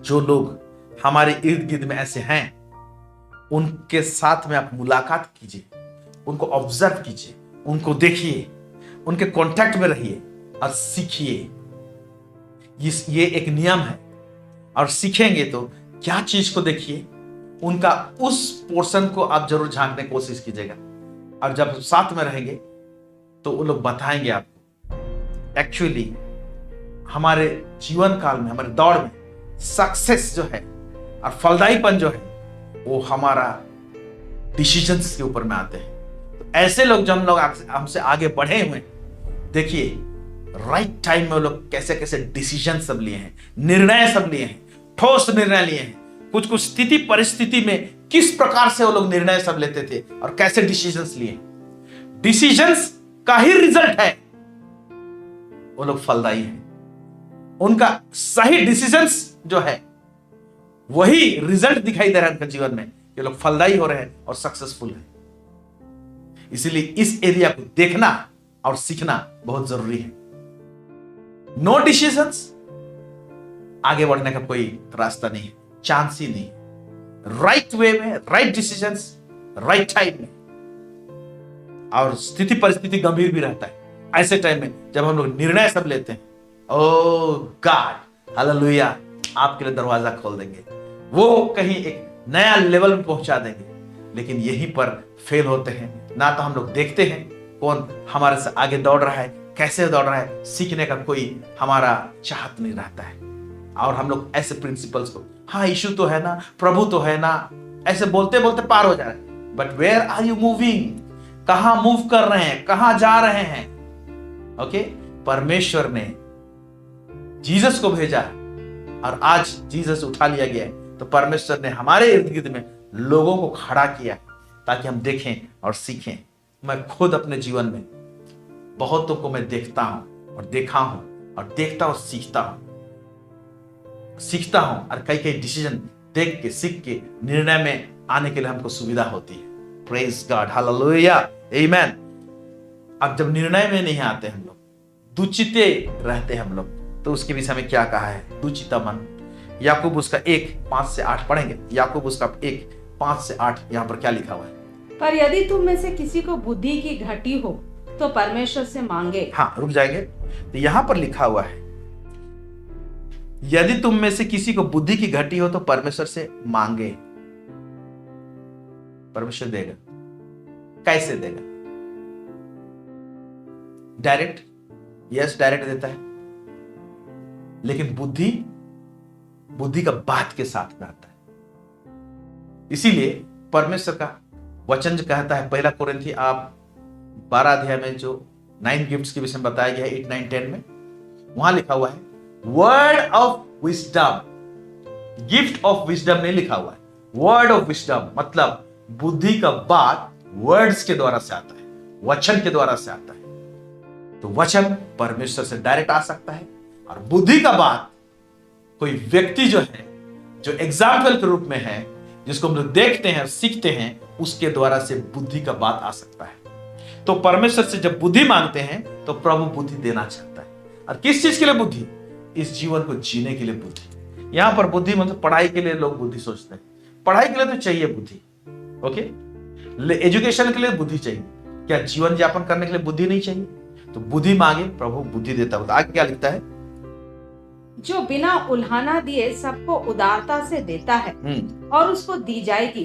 जो लोग हमारे इर्द गिर्द में ऐसे हैं, उनके साथ में आप मुलाकात कीजिए, उनको ऑब्जर्व कीजिए, उनको देखिए, उनके कांटेक्ट में रहिए और सीखिए। ये एक नियम है, और सीखेंगे तो क्या चीज को देखिए, उनका उस पोर्शन को आप जरूर झांकने की कोशिश कीजिएगा। और जब साथ में रहेंगे तो वो लोग बताएंगे आपको एक्चुअली हमारे जीवन काल में, हमारे दौड़ में सक्सेस जो है और फलदायीपन जो है, वो हमारा डिसीजंस के ऊपर में आते हैं। तो ऐसे लोग जो हम लोग हमसे आगे बढ़े हुए, देखिए राइट टाइम में वो लोग कैसे कैसे डिसीजन सब लिए हैं, निर्णय सब लिए हैं, ठोस निर्णय लिए हैं। कुछ कुछ स्थिति परिस्थिति में किस प्रकार से वो लोग निर्णय सब लेते थे और कैसे डिसीजंस लिए। डिसीजंस का ही रिजल्ट है वो लोग फलदायी हैं। उनका सही डिसीजंस जो है वही रिजल्ट दिखाई दे रहा है उनके जीवन में, ये लोग फलदायी हो रहे हैं और सक्सेसफुल हैं। इसीलिए इस एरिया को देखना और सीखना बहुत जरूरी है। नो डिसीजंस, आगे बढ़ने का कोई रास्ता नहीं है, चांस ही नहीं। राइट वे में राइट डिसीजंस, राइट टाइम में। और स्थिति परिस्थिति गंभीर भी रहता है ऐसे टाइम में जब हम लोग निर्णय सब लेते हैं। ओ गॉड, हालेलुया, आपके लिए दरवाजा खोल देंगे, वो कहीं एक नया लेवल में पहुंचा देंगे। लेकिन यहीं पर फेल होते हैं। ना तो हम लोग देखते हैं कौन हमारे से आगे दौड़ रहा है, कैसे दौड़ रहा है, सीखने का कोई हमारा चाहत नहीं रहता है। और हम लोग ऐसे प्रिंसिपल्स को, हाँ यीशु तो है ना, प्रभु तो है ना, ऐसे बोलते बोलते पार हो जा रहे हैं। But where are you moving? कहां मूव कर रहे हैं, कहां जा रहे हैं? ओके, परमेश्वर ने जीसस को भेजा और आज जीसस उठा लिया गया है, तो परमेश्वर ने हमारे इर्द गिर्द में लोगों को खड़ा किया ताकि हम देखें और सीखें। मैं खुद अपने जीवन में बहुतों को मैं देखता हूं और देखा हूं और देखता और सीखता हूं और कई कई डिसीजन देख के सीख के निर्णय में आने के लिए हमको सुविधा होती है। प्रेज गॉड, हालेलुया, आमेन। अब जब निर्णय में नहीं आते हम लोग, दुचिते रहते हम लोग, तो उसके विषय में क्या कहा है? दुचिता मन। याकूब उसका 1:5 से 8 पढ़ेंगे। याकूब उसका 1:5 से 8 यहां पर क्या लिखा हुआ है? पर यदि तुम में से किसी को बुद्धि की घटी हो तो परमेश्वर से मांगे। हाँ, रुक जाएंगे। तो यहां पर लिखा हुआ है, यदि तुम में से किसी को बुद्धि की घटी हो तो परमेश्वर से मांगे, परमेश्वर देगा। कैसे देगा? डायरेक्ट? यस, डायरेक्ट देता है, लेकिन बुद्धि का बात के साथ में आता है। इसीलिए परमेश्वर का वचन जो कहता है, पहला कोरिन्थी आप 12 अध्याय में जो 9 गिफ्ट्स के विषय में बताया गया है 8, 9, 10 में, वहां लिखा हुआ है word of wisdom. Gift of wisdom नहीं लिखा हुआ है, वर्ड ऑफ विजडम। मतलब बुद्धि का बात वर्ड्स के द्वारा से आता है, वचन के द्वारा से आता है। तो वचन परमेश्वर से डायरेक्ट आ सकता है, और बुद्धि का बात कोई व्यक्ति जो है, जो एग्जाम्पल के रूप में है, जिसको हम लोग देखते हैं और सीखते हैं, उसके द्वारा से बुद्धि का बात आ सकता है। तो परमेश्वर से जब बुद्धि मांगते हैं तो प्रभु बुद्धि देना चाहता है। और किस चीज के लिए बुद्धि? इस जीवन को जीने के लिए बुद्धि। यहां पर बुद्धि मतलब पढ़ाई के लिए लोग बुद्धि सोचते हैं। पढ़ाई के लिए तो चाहिए बुद्धि, ओके, एजुकेशन के लिए बुद्धि चाहिए। क्या जीवन यापन करने के लिए बुद्धि नहीं चाहिए? तो बुद्धि मांगे, प्रभु बुद्धि देता है। आगे क्या लिखता है? जो बिना उल्हाना दिए सबको उदारता से देता है और उसको दी जाएगी,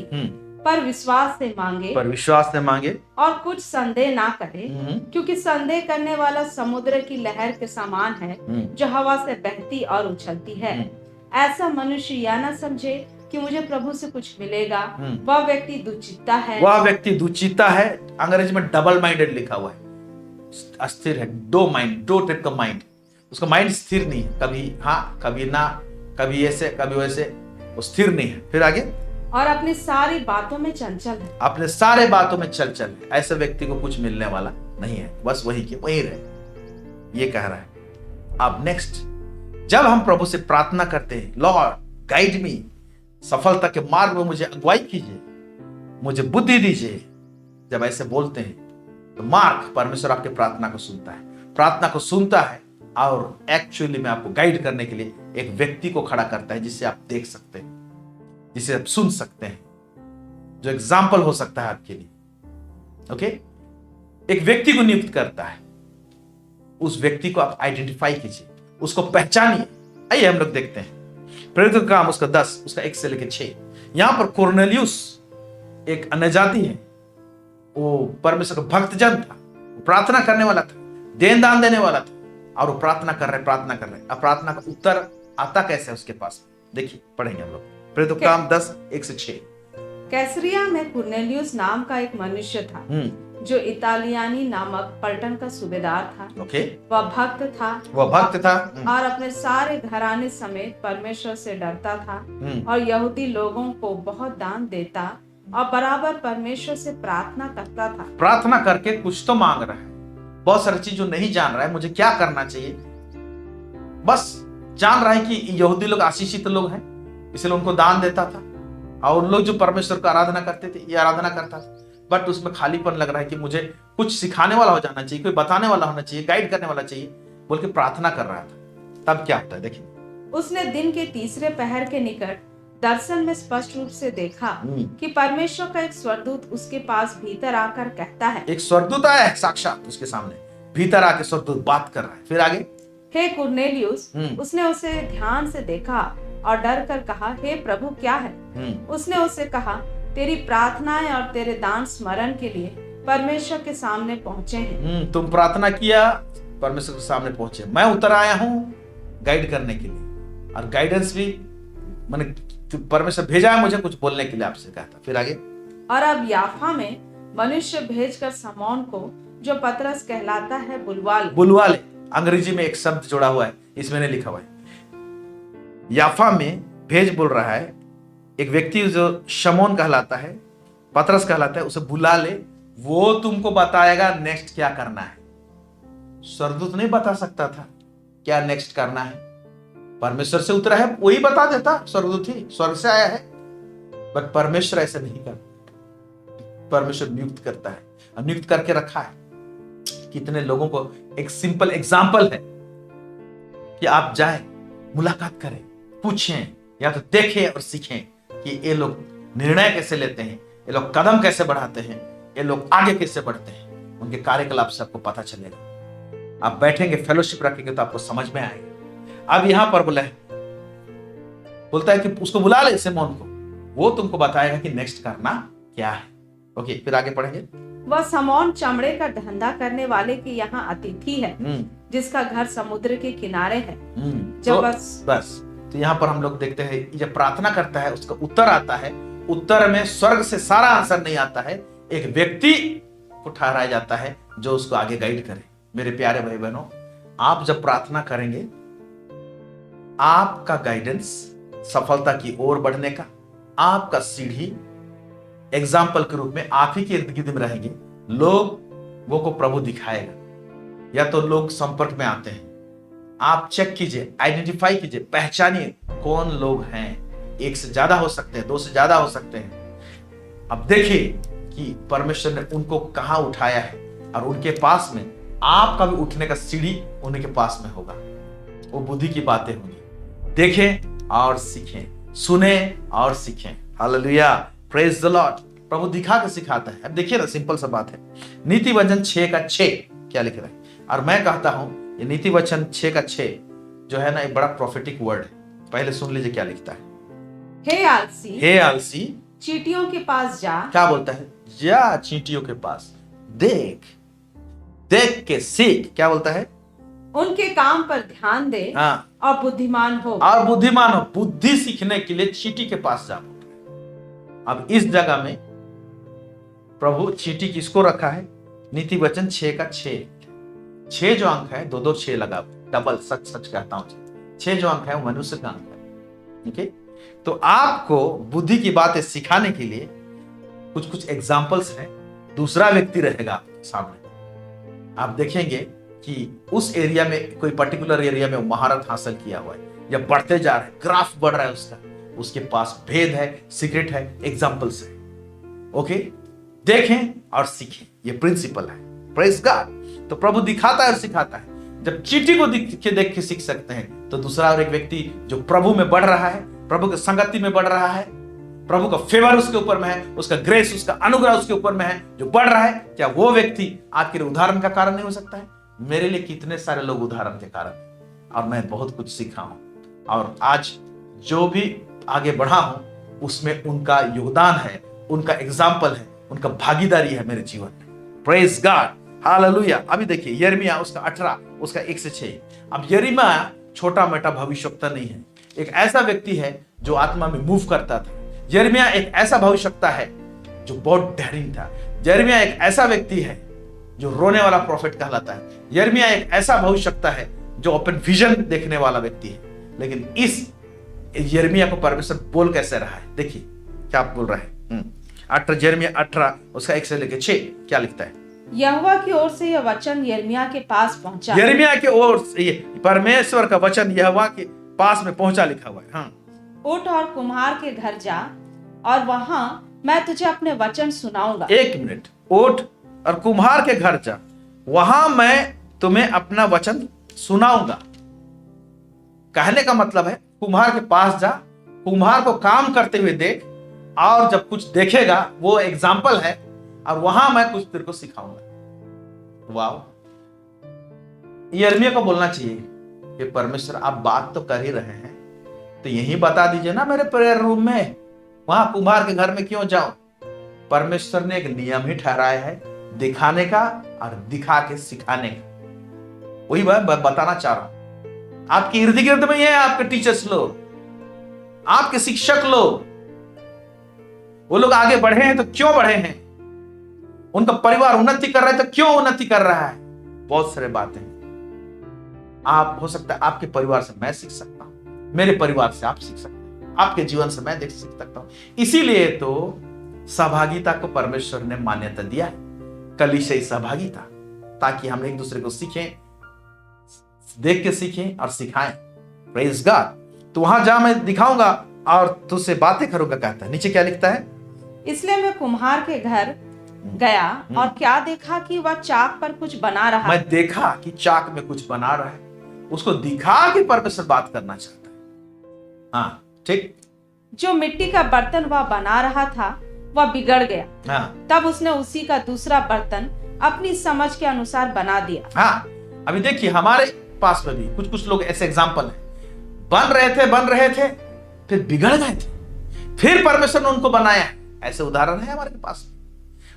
पर विश्वास से मांगे और कुछ संदेह ना करे, क्योंकि संदेह करने वाला समुद्र की लहर के समान है, जो हवा से बहती और उछलती है। ऐसा मनुष्य या ना समझे कि मुझे प्रभु से कुछ मिलेगा। वह व्यक्ति दुचित्ता है। अंग्रेजी में डबल माइंडेड लिखा हुआ है, अस्थिर है। दो टाइप का माइंड। उसका माइंड स्थिर नहीं है, कभी हाँ कभी ना, कभी ऐसे कभी वैसे, वो स्थिर नहीं है। फिर आगे, और अपनी सारी बातों में चंचल है। अपने सारे बातों में चंचल है। ऐसे व्यक्ति को कुछ मिलने वाला नहीं है, बस वही के वही रहे, ये कह रहा है। अब नेक्स्ट, जब हम प्रभु से प्रार्थना करते हैं, लॉर्ड गाइड मी, सफलता के मार्ग में मुझे अगुवाई कीजिए, मुझे बुद्धि दीजिए, जब ऐसे बोलते हैं तो मार्ग, परमेश्वर आपके प्रार्थना को सुनता है। प्रार्थना को सुनता है और एक्चुअली में आपको गाइड करने के लिए एक व्यक्ति को खड़ा करता है, जिसे आप देख सकते हैं, जिसे आप सुन सकते हैं, जो एग्जाम्पल हो सकता है आपके लिए। ओके, एक व्यक्ति को नियुक्त करता है, उस व्यक्ति को आप आइडेंटिफाई कीजिए, उसको पहचानिए। आइए हम लोग देखते हैं प्रेरितों का काम उसका 10, उसका 1 से लेकर 6। यहां पर कोर्नेलियुस एक अन्य जाति है, वो परमेश्वर का भक्तजन था, वो प्रार्थना करने वाला था, देन दान देने वाला था, और वो प्रार्थना कर रहे। अब प्रार्थना का उत्तर आता कैसे है उसके पास? देखिए, पढ़ेंगे हम लोग प्रेरितों का काम 10, 1 से 6। कैसरिया में कुरनेलियुस नाम का एक मनुष्य था, जो इतालियानी नामक पलटन का सूबेदार था। ओके, वह भक्त था और अपने सारे घराने समेत परमेश्वर से डरता था, और यहूदी लोगों को बहुत दान देता और बराबर परमेश्वर से प्रार्थना करता था। प्रार्थना करके कुछ तो मांग रहा है, बहुत सारी चीज जो नहीं जान रहा है, मुझे क्या करना चाहिए, बस जान रहा है कि यहूदी लोग आशीषित लोग हैं, इसलिए उनको दान देता था। और लोग जो परमेश्वर को आराधना करते थे, ये आराधना करता था, बट उसमें खालीपन लग रहा है कि मुझे कुछ सिखाने वाला हो जाना चाहिए, कोई बताने वाला होना चाहिए, गाइड करने वाला चाहिए, बोल के प्रार्थना कर रहा था। तब क्या होता है देखिए, उसने दिन के तीसरे पहर के निकट दर्शन में स्पष्ट रूप से देखा कि परमेश्वर का एक स्वर्गदूत उसके पास भीतर आकर कहता है। एक स्वर्गदूत आया है साक्षात उसके सामने, भीतर आके स्वर्गदूत बात कर रहा है। फिर आगे, हे कुरनेलियुस, उसने उसे ध्यान से देखा और डर कर कहा, हे प्रभु क्या है? उसने उससे कहा, तेरी प्रार्थनाएं और तेरे दान स्मरण के लिए परमेश्वर के सामने पहुंचे हैं। तुम प्रार्थना किया, परमेश्वर के सामने पहुंचे, मैं उतर आया हूँ गाइड करने के लिए, और गाइडेंस भी मैंने परमेश्वर भेजा है मुझे कुछ बोलने के लिए आपसे कहा था। फिर आगे, और अब याफा में मनुष्य भेजकर समौन को, जो पतरस कहलाता है, बुलवा ले। अंग्रेजी में एक शब्द जोड़ा हुआ है, इसमें नहीं लिखा हुआ है। याफा में भेज बोल रहा है, एक व्यक्ति जो शमौन कहलाता है, पतरस कहलाता है, उसे बुला ले, वो तुमको बताएगा नेक्स्ट क्या करना है। स्वर्गदूत नहीं बता सकता था क्या नेक्स्ट करना है, परमेश्वर से उतरा है वही बता देता, स्वर्गदूत ही स्वर्ग से आया है। बट परमेश्वर ऐसा नहीं करता, परमेश्वर नियुक्त करता है, और नियुक्त करके रखा है। कितने लोगों को एक सिंपल एग्जाम्पल है कि आप जाएं, मुलाकात करें, पूछें, या तो देखें और सीखें कि ये लोग निर्णय कैसे लेते हैं, ये लोग कदम कैसे बढ़ाते हैं, ये लोग आगे कैसे बढ़ते हैं, उनके कार्यकलाप से आपको पता चलेगा। आप बैठेंगे, फेलोशिप रखेंगे तो आपको समझ में आएगा। अब यहां पर बोलता है कि उसको बुला ले सिमोन को, वो तुमको बताएगा कि नेक्स्ट करना क्या है। ओके, फिर आगे पढ़ेंगे। वह समौन चमड़े का धंधा करने वाले के यहाँ अतिथि है, जिसका घर समुद्र के किनारे है। जब बस तो यहाँ पर हम लोग देखते हैं, जब प्रार्थना करता है उसका उत्तर आता है। उत्तर में स्वर्ग से सारा आंसर नहीं आता है, एक व्यक्ति को ठहराया जाता है जो उसको आगे गाइड करे। मेरे प्यारे भाई बहनों, आप जब प्रार्थना करेंगे, आपका गाइडेंस सफलता की ओर बढ़ने का, आपका सीढ़ी एग्जाम्पल के रूप में आप ही के इर्द गिर्द में रहेंगे। लोगों को प्रभु दिखाएगा, या तो लोग संपर्क में आते हैं। आप चेक कीजिए, आइडेंटिफाई कीजिए, पहचानिए कौन लोग हैं। एक से ज्यादा हो सकते हैं, दो से ज्यादा हो सकते हैं। अब देखिए कि परमेश्वर ने उनको कहां उठाया है, और उनके पास में आपका भी उठने का सीढ़ी उनके पास में होगा। वो बुद्धि की बातें होंगी। देखें और सीखें, सुने और सीखें। Hallelujah, praise the Lord. प्रभु दिखा के सिखाता है। अब देखिए ना, सिंपल सा बात है। नीति वचन 6:6 क्या लिख रहा है, और मैं कहता हूं ये नीति वचन 6:6 जो है ना, एक बड़ा प्रोफेटिक वर्ड है। पहले सुन लीजिए क्या लिखता है। हे आलसी, चींटियों के पास जा। क्या बोलता है? जा चींटियों के पास, देख के सीख। क्या बोलता है? उनके काम पर ध्यान दे, हाँ, और बुद्धिमान हो। बुद्धि सीखने के लिए चींटी के पास जा। अब इस जगह में प्रभु चींटी किसको रखा है? नीति वचन 6:6। 6 जो अंक है, 2 6 लगा, डबल, सच कहता हूं। 6 जो अंक है वो मनुष्य का अंक है। ओके, तो आपको बुद्धि की बातें सिखाने के लिए कुछ एग्जाम्पल्स हैं। दूसरा व्यक्ति रहेगा आपके सामने। आप देखेंगे कि उस एरिया में, कोई पर्टिकुलर एरिया में महारत हासिल किया हुआ है, या बढ़ते जा रहे हैं, ग्राफ बढ़ रहा है उसका, उसके पास भेद है, सीक्रेट है, एग्जाम्पल्स है। ओके, देखें और सीखें, ये प्रिंसिपल है। Praise God. तो प्रभु दिखाता है और सिखाता है। जब चींटी को देख के सीख सकते हैं, तो दूसरा और एक व्यक्ति जो प्रभु में बढ़ रहा है, प्रभु की संगति में बढ़ रहा है, प्रभु का फेवर उसके ऊपर में है, उसका ग्रेस, उसका अनुग्रह उसके ऊपर में है, जो बढ़ रहा है, क्या वो व्यक्ति आपके लिए उदाहरण का कारण नहीं हो सकता है? मेरे लिए कितने सारे लोग उदाहरण के कारण, और मैं बहुत कुछ सीखा हूं, और आज जो भी आगे बढ़ा हूं उसमें उनका योगदान है, उनका एग्जाम्पल है, उनका भागीदारी है मेरे जीवन में। Praise God, hallelujah. अभी देखिए यिर्मयाह उसका 18 उसका 1 से 6। अब यिर्मयाह छोटा मोटा भविष्यवक्ता नहीं है, एक ऐसा व्यक्ति है जो आत्मा में मूव करता था। यिर्मयाह एक ऐसा भविष्यवक्ता है जो बहुत डेयरिंग था। यिर्मयाह एक ऐसा व्यक्ति है जो रोने वाला प्रॉफिट कहलाता है। यिर्मयाह एक ऐसा भविष्यवक्ता है जो ओपन विजन देखने वाला व्यक्ति है। लेकिन इस यिर्मयाह को परमेश्वर बोल कैसे रहा है, देखिए क्या बोल रहा है। 18 यिर्मयाह 18 उसका 1 से लेकर 6 क्या लिखता है? यहोवा की ओर से यह वचन यिर्मयाह के पास पहुंचा। यिर्मयाह की ओर से परमेश्वर का वचन यहोवा के पास में पहुंचा, लिखा हुआ है। हाँ, उठ और कुम्हार के घर जा, और वहां मैं तुझे अपने वचन सुनाऊंगा। एक मिनट, उठ और कुम्हार के घर जा, वहां मैं तुम्हें अपना वचन सुनाऊंगा। कहने का मतलब है कुम्हार के पास जा, कुम्हार को काम करते हुए देख, और जब कुछ देखेगा वो एग्जाम्पल है, और वहां मैं कुछ तेरे को सिखाऊंगा। वाह, यिर्मयाह को बोलना चाहिए कि परमेश्वर आप बात तो कर ही रहे हैं, तो यही बता दीजिए ना मेरे प्रेयर रूम में, वहां कुम्हार के घर में क्यों जाओ। परमेश्वर ने एक नियम ही ठहराया है, दिखाने का और दिखा के सिखाने का। वही मैं बताना चाह रहा हूं। आपके इर्द गिर्द में ही है आपके टीचर्स लोग, आपके शिक्षक लोग, वो लोग आगे बढ़े हैं तो क्यों बढ़े हैं, उनका परिवार उन्नति कर रहा है तो क्यों उन्नति कर रहा है। बहुत सारे बातें हैं। आप, हो सकता है आपके परिवार से मैं सीख सकता हूं, मेरे परिवार से आप सीख सकते हैं, आपके जीवन से मैं सीख सकता हूं। इसीलिए तो सहभागिता को परमेश्वर ने मान्यता दिया है, कलीसियाई सहभागिता, ताकि हम एक दूसरे को सीखें, देख के सीखें और सिखाएं। Praise God. तो वहां जा, मैं दिखाऊंगा और तुझसे बातें करूंगा, कहता है। नीचे क्या लिखता है? इसलिए मैं कुम्हार के घर गया और क्या देखा कि वह चाक पर कुछ बना रहा। मैं देखा कि चाक में कुछ बना रहा है, उसको दिखा कि परमेश्वर बात करना चाहता है। हाँ, ठीक। जो मिट्टी का बर्तन वह बना रहा था वह बिगड़ गया। हाँ। तब उसने उसी का दूसरा बर्तन अपनी समझ के अनुसार बना दिया। हाँ, अभी देखिए हमारे पास में भी कुछ लोग ऐसे एग्जाम्पल हैं, बन रहे थे फिर बिगड़ गए थे, फिर परमेश्वर ने उनको बनाया। ऐसे उदाहरण है हमारे पास।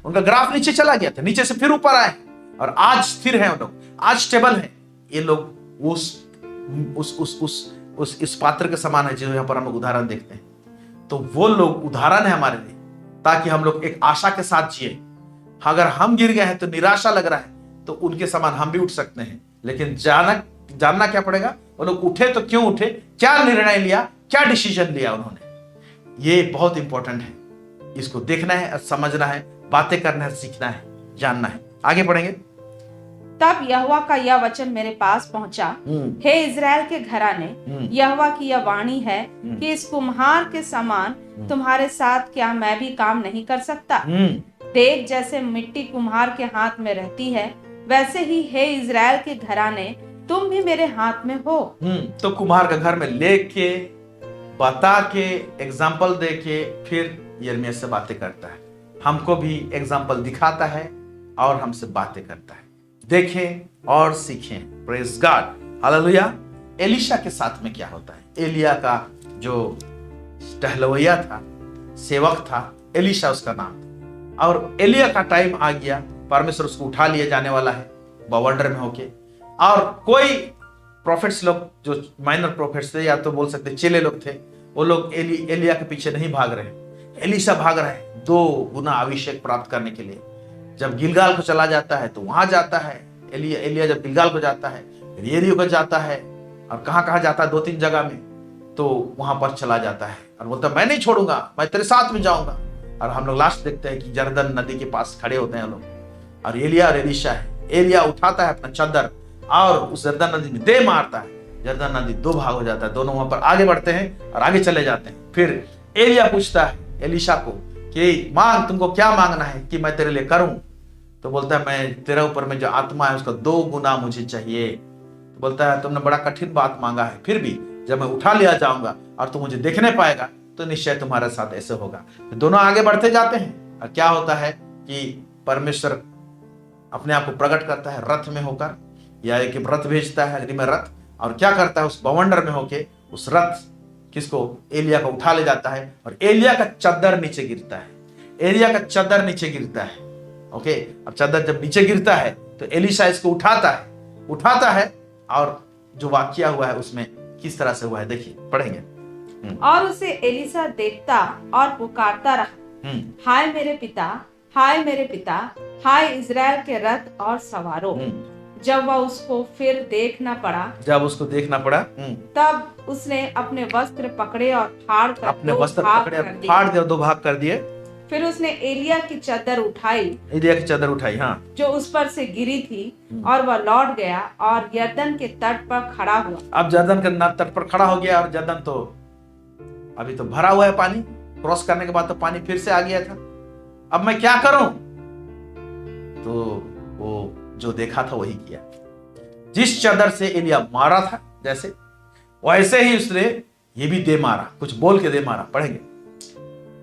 उनका ग्राफ नीचे चला गया था, नीचे से फिर ऊपर आए और आज स्थिर हैं, वो लोग आज स्टेबल हैं। ये लोग इस पात्र के समान है जो यहाँ पर हम लोग उदाहरण देखते हैं। तो वो लोग उदाहरण है हमारे लिए, ताकि हम लोग एक आशा के साथ जिए। अगर हम गिर गए हैं तो निराशा लग रहा है, तो उनके समान हम भी उठ सकते हैं। लेकिन जानना क्या पड़ेगा, वो लोग उठे तो क्यों उठे, क्या निर्णय लिया, क्या डिसीजन लिया उन्होंने, ये बहुत इंपॉर्टेंट है। इसको देखना है, समझना है, बातें करना है, सीखना है, जानना है। आगे बढ़ेंगे। तब यहोवा का यह वचन मेरे पास पहुंचा, हे इज़राइल के घराने, यहोवा की यह वाणी है कि इस कुम्हार के समान तुम्हारे साथ क्या मैं भी काम नहीं कर सकता। देख, जैसे मिट्टी कुम्हार के हाथ में रहती है, वैसे ही हे इज़राइल के घराने तुम भी मेरे हाथ में हो। तो कुम्हार के घर में लेके, बता के, एग्जाम्पल दे के, फिर यिर्मयाह से बातें करता है। हमको भी एग्जाम्पल दिखाता है और हमसे बातें करता है। देखें और सीखें। Praise God, hallelujah. एलीशा के साथ में क्या होता है? एलिया का जो टहलवैया था, सेवक था, एलीशा उसका नाम था। और एलिया का टाइम आ गया, परमेश्वर उसको उठा लिया जाने वाला है बवंडर में होके। और कोई प्रोफेट्स लोग जो माइनर प्रोफेट्स थे, या तो बोल सकते चेले लोग थे, वो लोग एलिया के पीछे नहीं भाग रहे, एलीशा भाग रहा है 2 गुना अभिषेक प्राप्त करने के लिए। जब गिलगाल को चला जाता है तो वहां जाता है एलिया जब गिलगाल को जाता है, फिर यरीहो को जाता है, और कहां जाता है 2-3 जगह में, तो वहां पर चला जाता है और बोलता मैं नहीं छोड़ूंगा, मैं तेरे साथ में जाऊंगा। और हम लोग लास्ट देखते हैं कि जर्दन नदी के पास खड़े होते हैं लोग, और एलिया और एलीशा है। एलिया उठाता है अपना चादर और उस जर्दन नदी में दे मारता है, जर्दन नदी 2 भाग हो जाता है, दोनों वहां पर आगे बढ़ते हैं और आगे चले जाते हैं। फिर एलिया पूछता है एलीशा को कि मांग, तुमको क्या मांगना है कि मैं तेरे लिए करूं? तो बोलता है मैं तेरे ऊपर में जो आत्मा है उसका 2 गुना मुझे चाहिए। तो बोलता है तुमने बड़ा कठिन बात मांगा है, फिर भी जब मैं उठा लिया जाऊंगा और तुम मुझे देखने पाएगा तो निश्चय तुम्हारे साथ ऐसे होगा। तो दोनों आगे बढ़ते जाते हैं और क्या होता है कि परमेश्वर अपने आप को प्रकट करता है रथ में होकर, या एक रथ भेजता है अग्नि में रथ, और क्या करता है उस बवंडर में होके उस रथ किसको, एलिया को उठा ले जाता है, और एलिया का चद्दर नीचे गिरता है। एलिया का चद्दर नीचे गिरता है। ओके, अब चद्दर जब नीचे गिरता है तो एलीशा इसको उठाता है और जो वाकया हुआ है उसमें किस तरह से हुआ है देखिए, पढ़ेंगे। और उसे एलीशा देखता और पुकारता रहा, हाय मेरे पिता, हाय मेरे पिता, हाय इज़राइल के रथ और सवारों। जब वह उसको फिर देखना पड़ा, तब उसने अपने वस्त्र पकड़े और फाड़ कर 2 भाग कर दिए। फिर उसने एलिया की चादर उठाई, हाँ, जो उस पर से गिरी थी, और वह लौट गया और यरदन के तट पर खड़ा हुआ। अब यरदन के तट पर खड़ा हो गया, और यरदन तो अभी तो भरा हुआ है पानी, क्रॉस करने के बाद तो पानी फिर से आ गया था, अब मैं क्या करूं? तो वो जो देखा था वही किया। जिस चादर से एलिया मारा था जैसे, वैसे ही उसने ये भी दे मारा, कुछ बोल के दे मारा। पढ़ेंगे।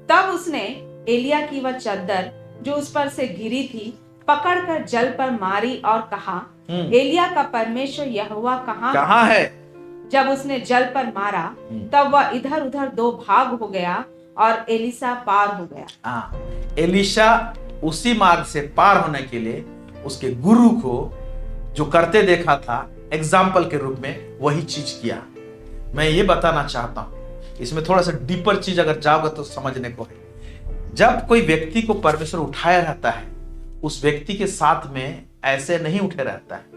तब उसने एलिया की वह चद्दर जो उस पर से गिरी थी पकड़कर जल पर मारी और कहा, एलिया का परमेश्वर यहोवा कहाँ है? जब उसने जल पर मारा तब वह इधर उधर दो भाग हो गया और एलिशा पार हो गया। एलिशा उसी मार्ग से पार होने के लिए उसके गुरु को जो करते देखा था एग्जाम्पल के रूप में, वही चीज किया। मैं ये बताना चाहता हूं, इसमें थोड़ा सा डीपर चीज अगर जाओगे तो समझने को है। जब कोई व्यक्ति को परमेश्वर उठाया रहता है, उस व्यक्ति के साथ में ऐसे नहीं उठे रहता है,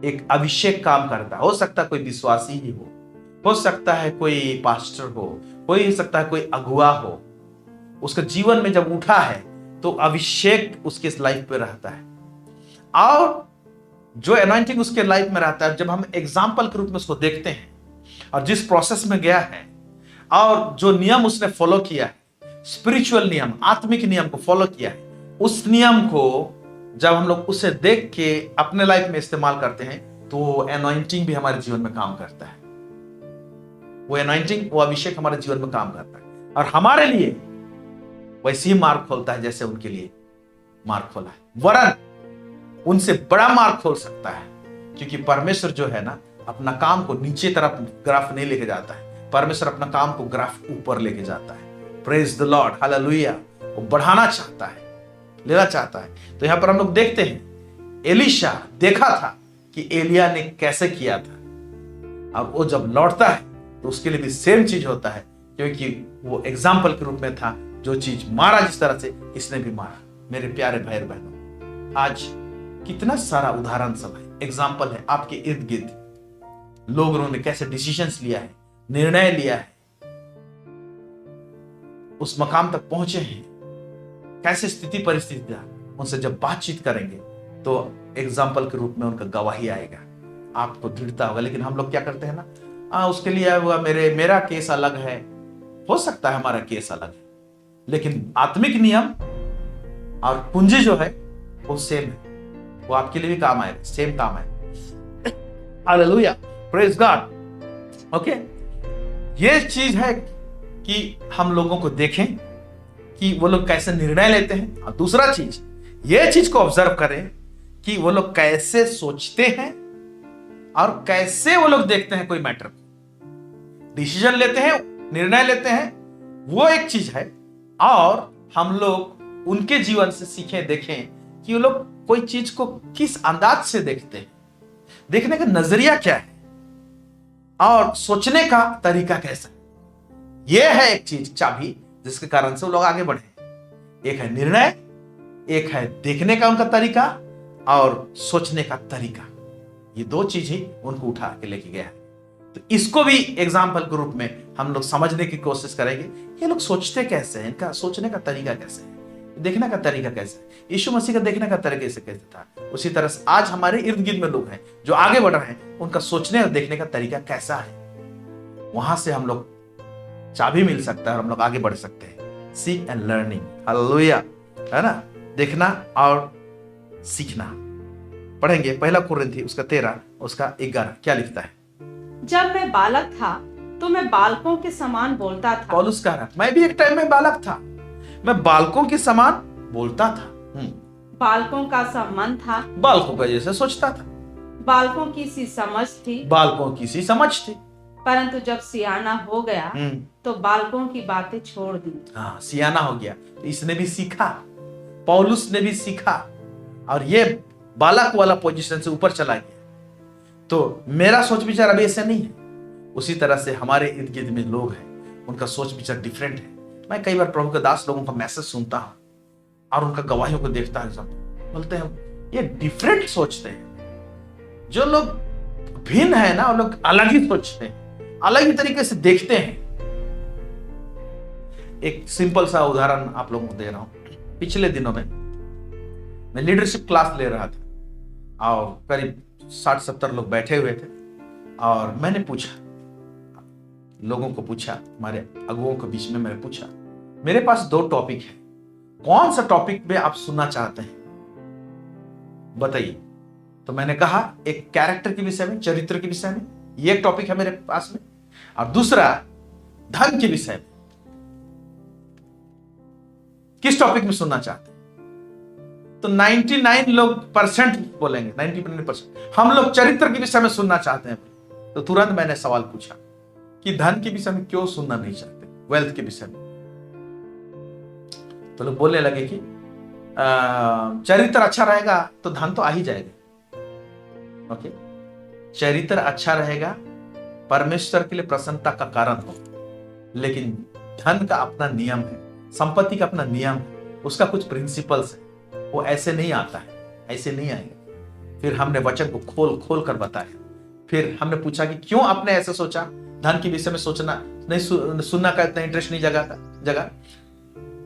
एक अभिषेक काम करता है। हो सकता है कोई विश्वासी ही हो सकता है कोई पास्टर हो सकता है कोई अगुआ हो। उसका जीवन में जब उठा है तो अभिषेक उसके लाइफ पे रहता है, और जो एनॉइंटिंग उसके लाइफ में रहता है, जब हम एग्जाम्पल के रूप में उसको देखते हैं और जिस प्रोसेस में गया है और जो नियम उसने फॉलो किया है, स्पिरिचुअल नियम, आत्मिक नियम को फॉलो किया है, उस नियम को जब हम लोग उसे देख के अपने लाइफ में इस्तेमाल करते हैं तो वो एनॉइंटिंग भी हमारे जीवन में काम करता है। वो एनॉइंटिंग, वो अभिषेक हमारे जीवन में काम करता है और हमारे लिए वैसे ही मार्ग खोलता है जैसे उनके लिए मार्ग खोला है। वरन उनसे बड़ा मार्ग खोल सकता है, क्योंकि परमेश्वर जो है ना, अपना काम को नीचे तरफ ग्राफ नहीं लेके जाता है। परमेश्वर अपना काम को ग्राफ ऊपर लेके जाता है। Praise the Lord, hallelujah. वो बढ़ाना चाहता है, लेना चाहता है। तो यहां पर हम लोग देखते हैं, एलिशा देखा था कि एलिया ने कैसे किया था, अब वो जब लौटता है तो उसके लिए भी सेम चीज होता है, क्योंकि वो एग्जाम्पल के रूप में था। जो चीज मारा जिस तरह से, इसने भी मारा। मेरे प्यारे भाई बहनों, आज कितना सारा उदाहरण सब है, एग्जाम्पल है आपके इर्द गिर्द। लोगों ने कैसे डिसीजंस लिया है, निर्णय लिया है, उस मकाम तक पहुंचे हैं, कैसे स्थिति परिस्थितियां, उनसे जब बातचीत करेंगे तो एग्जाम्पल के रूप में उनका गवाही आएगा, आपको दृढ़ता होगा। लेकिन हम लोग क्या करते हैं ना, उसके लिए हुआ, मेरा केस अलग है, हो सकता है हमारा केस अलग है, लेकिन आत्मिक नियम और पूंजी जो है वो सेम है, वो आपके लिए भी काम आएगा, सेम काम है। Hallelujah, praise God. ओके, ये चीज है कि हम लोगों को देखें कि वो लोग कैसे निर्णय लेते हैं, और दूसरा चीज ये चीज को ऑब्जर्व करें कि वो लोग कैसे सोचते हैं और कैसे वो लोग देखते हैं कोई मैटर को, डिसीजन लेते हैं, निर्णय लेते हैं, वो एक चीज है। और हम लोग उनके जीवन से सीखें, देखें कि वो लोग कोई चीज को किस अंदाज से देखते हैं, देखने का नजरिया क्या है और सोचने का तरीका कैसा है। यह है एक चीज, चाबी, जिसके कारण से वो लोग आगे बढ़े। एक है निर्णय, एक है देखने का उनका तरीका और सोचने का तरीका। ये दो चीज ही उनको उठा के लेके गया है। तो इसको भी एग्जाम्पल के रूप में हम लोग समझने की कोशिश करेंगे। ये लोग सोचते कैसे हैं, इनका सोचने का तरीका कैसे है, देखने का तरीका कैसे है। यीशु मसीह का देखने का तरीका कैसे था, उसी तरह से आज हमारे इर्द गिर्द में लोग हैं जो आगे बढ़ रहे हैं, उनका सोचने और देखने का तरीका कैसा है। वहां से हम लोग चाबी मिल सकता है और हम लोग आगे बढ़ सकते हैं। सीक एंड लर्निंग, हालेलुया, है ना, देखना और सीखना। पढ़ेंगे पहला कुरिन्थी उसका 13 उसका 11 क्या लिखता है। जब मैं बालक था तो मैं बालकों के समान बोलता था। पौलुस कह रहा, मैं भी एक टाइम में बालक था, मैं बालकों के समान बोलता था, बालकों का सा मन था, बालकों का जैसे सोचता था, बालकों की सी समझ थी, बालकों की सी समझ थी। परंतु जब सियाना हो गया तो बालकों की बातें छोड़ दी। हाँ, सियाना हो गया तो इसने भी सीखा, पौलुस ने भी सीखा और ये बालक वाला पोजीशन से ऊपर चला गया। तो मेरा सोच विचार अभी ऐसे नहीं है। उसी तरह से हमारे इर्द गिर्द में लोग हैं, उनका सोच विचार डिफरेंट है। मैं कई बार प्रभु के दास लोगों का मैसेज सुनता हूं और उनका गवाहियों को देखता हूं, सब बोलते हैं ये डिफरेंट सोचते हैं। जो लोग भिन्न है ना, वो लोग अलग ही सोचते हैं, अलग ही तरीके से देखते हैं। एक सिंपल सा उदाहरण आप लोगों को दे रहा हूं। पिछले दिनों में मैं लीडरशिप क्लास ले रहा था और करीब 60-70 लोग बैठे हुए थे और मैंने पूछा लोगों को पूछा, हमारे अगुओं के बीच में मैंने पूछा, मेरे पास 2 टॉपिक है, कौन सा टॉपिक पे आप सुनना चाहते हैं, बताइए। तो मैंने कहा एक कैरेक्टर के विषय में, चरित्र के विषय में, ये एक टॉपिक है मेरे पास में, और दूसरा धन के विषय में। किस टॉपिक में सुनना चाहते हैं? तो 99% बोलेंगे, 99%। हम लोग चरित्र के विषय में सुनना चाहते हैं। तो तुरंत मैंने सवाल पूछा कि धन के विषय में क्यों सुनना नहीं चाहते, वेल्थ के विषय में। तो लोग बोलने लगे कि चरित्र अच्छा रहेगा तो धन तो आ ही जाएगा। ओके, चरित्र अच्छा रहेगा, परमेश्वर के लिए प्रसन्नता का कारण हो, लेकिन धन का अपना नियम है, संपत्ति का अपना नियम है, उसका कुछ प्रिंसिपल्स है, वो ऐसे नहीं आता है, ऐसे नहीं आएगा। फिर हमने वचन को खोल खोल कर बताया। फिर हमने पूछा कि क्यों आपने ऐसे सोचा, धन के विषय में सोचना नहीं, सुनना का इतना इंटरेस्ट नहीं जगा।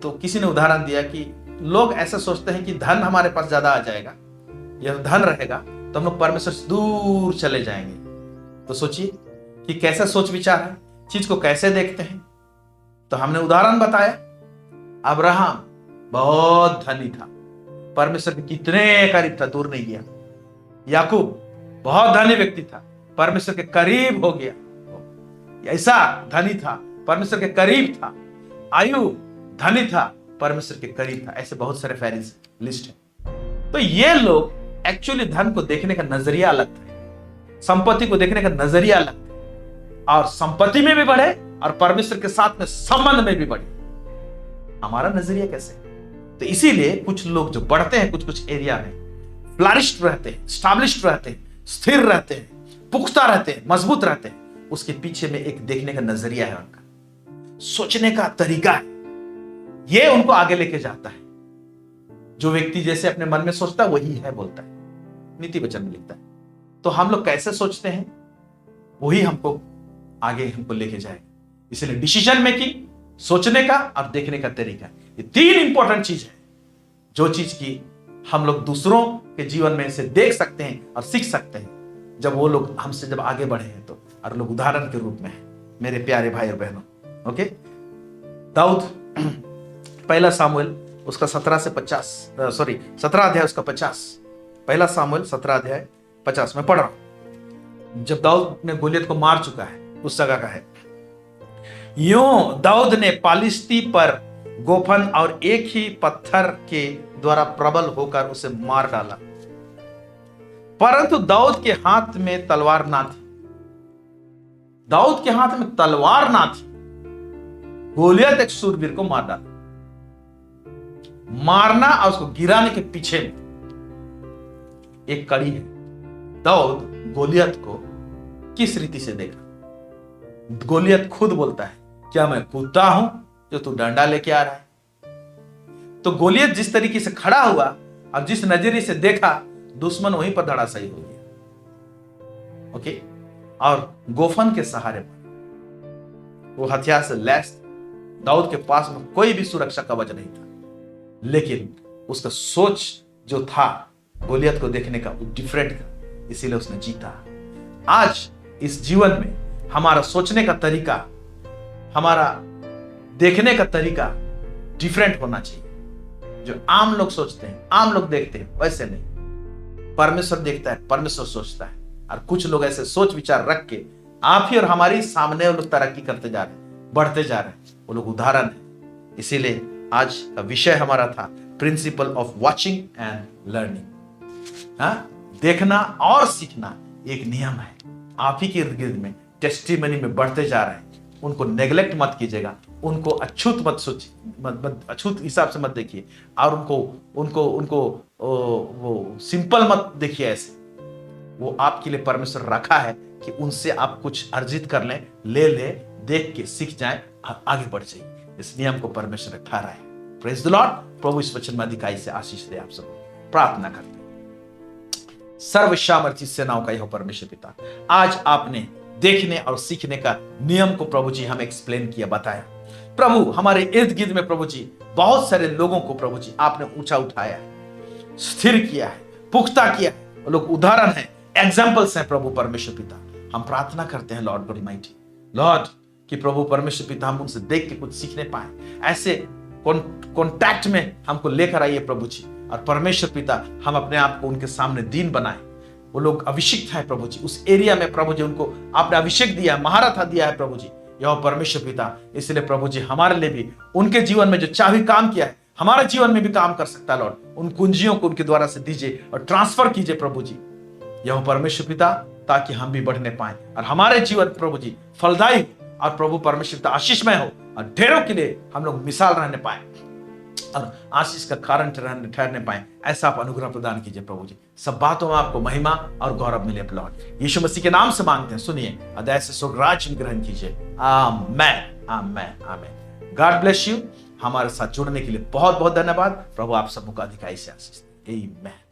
तो किसी ने उदाहरण दिया कि लोग ऐसे सोचते हैं कि धन हमारे पास ज्यादा आ जाएगा, यह धन रहेगा तो हम लोग परमेश्वर से दूर चले जाएंगे। तो सोचिए कि कैसा सोच विचार है, चीज को कैसे देखते हैं। तो हमने उदाहरण बताया, अब्राहम बहुत धनी था, परमेश्वर के कितने करीब था, दूर नहीं गया। याकूब बहुत धनी व्यक्ति था, परमेश्वर के करीब हो गया, ऐसा धनी था, परमेश्वर के करीब था। आयुब धनी था, परमेश्वर के करीब था। ऐसे बहुत सारे फैरिज लिस्ट है। तो ये लोग एक्चुअली धन को देखने का नजरिया अलग था, संपत्ति को देखने का नजरिया अलग था, और संपत्ति में भी बढ़े और परमेश्वर के साथ में संबंध में भी बढ़े। हमारा नजरिया कैसे? तो इसीलिए कुछ लोग जो बढ़ते हैं कुछ कुछ एरिया में, फ्लरिश्ड रहते हैं, स्टैब्लिश्ड रहते हैं, स्थिर रहते हैं, पुख्ता रहते हैं, मजबूत रहते हैं, उसके पीछे में एक देखने का नजरिया है, उनका सोचने का तरीका है, ये उनको आगे लेके जाता है। जो व्यक्ति जैसे अपने मन में सोचता है वही है बोलता है, नीति वचन में लिखता है। तो हम लोग कैसे सोचते हैं वही हमको आगे हमको लेके जाएगा। इसलिए डिसीजन मेकिंग, सोचने का और देखने का तरीका, ये 3 इंपॉर्टेंट चीज है, जो चीज की हम लोग दूसरों के जीवन में से देख सकते हैं और सीख सकते हैं, जब वो लोग हमसे जब आगे बढ़े हैं तो, और लोग उदाहरण के रूप में है मेरे प्यारे भाई और बहनों। ओके, दाऊद, पहला सामुएल उसका 17 अध्याय उसका 50, पहला सामुएल 17 अध्याय 50 में पढ़ रहा हूं। जब दाऊद ने गोलियत को मार चुका है, उस जगह का है, यूं दाऊद ने पालिस्ती पर गोफन और एक ही पत्थर के द्वारा प्रबल होकर उसे मार डाला, परंतु दाऊद के हाथ में तलवार ना थी। दाऊद के हाथ में तलवार ना थी। गोलियत एक शूरवीर को मार डाला। मारना और उसको गिराने के पीछे एक कड़ी है। दाऊद गोलियत को किस रीति से देखा? गोलियत खुद बोलता है, क्या मैं कुत्ता हूं जो तू डंडा लेके आ रहा है? तो गोलियत जिस तरीके से खड़ा हुआ और जिस नजरिए से देखा, दुश्मन वहीं पर धड़ाशायी हो गया। ओके, और गोफन के सहारे पर वो हथियार से लैस, दाऊद के पास में कोई भी सुरक्षा कवच नहीं था, लेकिन उसका सोच जो था गोलियत को देखने का, वो डिफरेंट था, इसीलिए उसने जीता। आज इस जीवन में हमारा सोचने का तरीका, हमारा देखने का तरीका डिफरेंट होना चाहिए। जो आम लोग सोचते हैं, आम लोग देखते हैं, वैसे नहीं। परमेश्वर देखता है, परमेश्वर सोचता है। और कुछ लोग ऐसे सोच विचार रख के आप ही और हमारी सामने वो लोग तरक्की करते जा रहे हैं, बढ़ते जा रहे हैं, वो लोग उदाहरण है। इसीलिए आज का विषय हमारा था principle of watching and learning. देखना और सीखना एक नियम है। आप ही के इर्द गिर्द में टेस्टिमनी में बढ़ते जा रहे हैं, उनको नेग्लेक्ट मत कीजिएगा, उनको अछूत मत सोचिए, अछूत हिसाब से मत देखिए, और उनको वो सिंपल मत देखिए। ऐसे वो आपके लिए परमेश्वर रखा है कि उनसे आप कुछ अर्जित कर लें, ले देख के सीख जाएं और आगे बढ़ जाइए। इस नियम को परमेश्वर रखा रहा है। Praise the Lord. प्रभु इस वचन में अधिकाई से आशीष दे। आप सब प्रार्थना करते हैं। सर्वसामर्थी सेनाओं का यह परमेश्वर पिता, आज आपने देखने और सीखने का नियम को प्रभु जी हमें एक्सप्लेन किया, बताया। प्रभु हमारे इर्द गिर्द में प्रभु जी बहुत सारे लोगों को प्रभु जी आपने ऊंचा उठाया है, स्थिर किया है, पुख्ता किया है। वो लोग उदाहरण है, एग्जाम्पल्स हैं प्रभु परमेश्वर पिता। हम प्रार्थना करते हैं लॉर्ड गॉड ऑलमाइटी, लॉर्ड कि प्रभु परमेश्वर पिता हम उनसे देख के कुछ सीखने पाए। ऐसे कॉन्टैक्ट में हमको लेकर आइए प्रभु जी, और परमेश्वर पिता हम अपने आप को उनके सामने दीन बनाए। वो लोग अभिषिक्त है प्रभु जी, उस एरिया में प्रभु जी उनको आपने अभिषेक दिया है, महारथ दिया है प्रभु जी, यह परमेश्वर पिता। इसलिए प्रभु जी हमारे लिए भी उनके जीवन में जो चाहे काम किया है हमारे जीवन में भी काम कर सकता है लॉर्ड। उन कुंजियों को उनके द्वारा से दीजिए और ट्रांसफर कीजिए प्रभु जी, यह परमेश्वर पिता, ताकि हम भी बढ़ने पाए और हमारे जीवन प्रभु जी फलदायी और प्रभु परमेश्वर पिता आशीषमय हो, और ढेरों के लिए हम लोग मिसाल रहने पाए और आशीष का कारण ठहरने पाए। ऐसा आप अनुग्रह प्रदान कीजिए प्रभु जी। सब बातों में आपको महिमा और गौरव मिले लॉर्ड। यीशु मसीह के नाम से मांगते हैं, सुनिए अदय से स्वर्गराज में ग्रहण कीजिए। Amen amen amen. God bless you. हमारे साथ जुड़ने के लिए बहुत बहुत धन्यवाद। प्रभु आप सबको अधिकारी से आशीष दे। आमेन।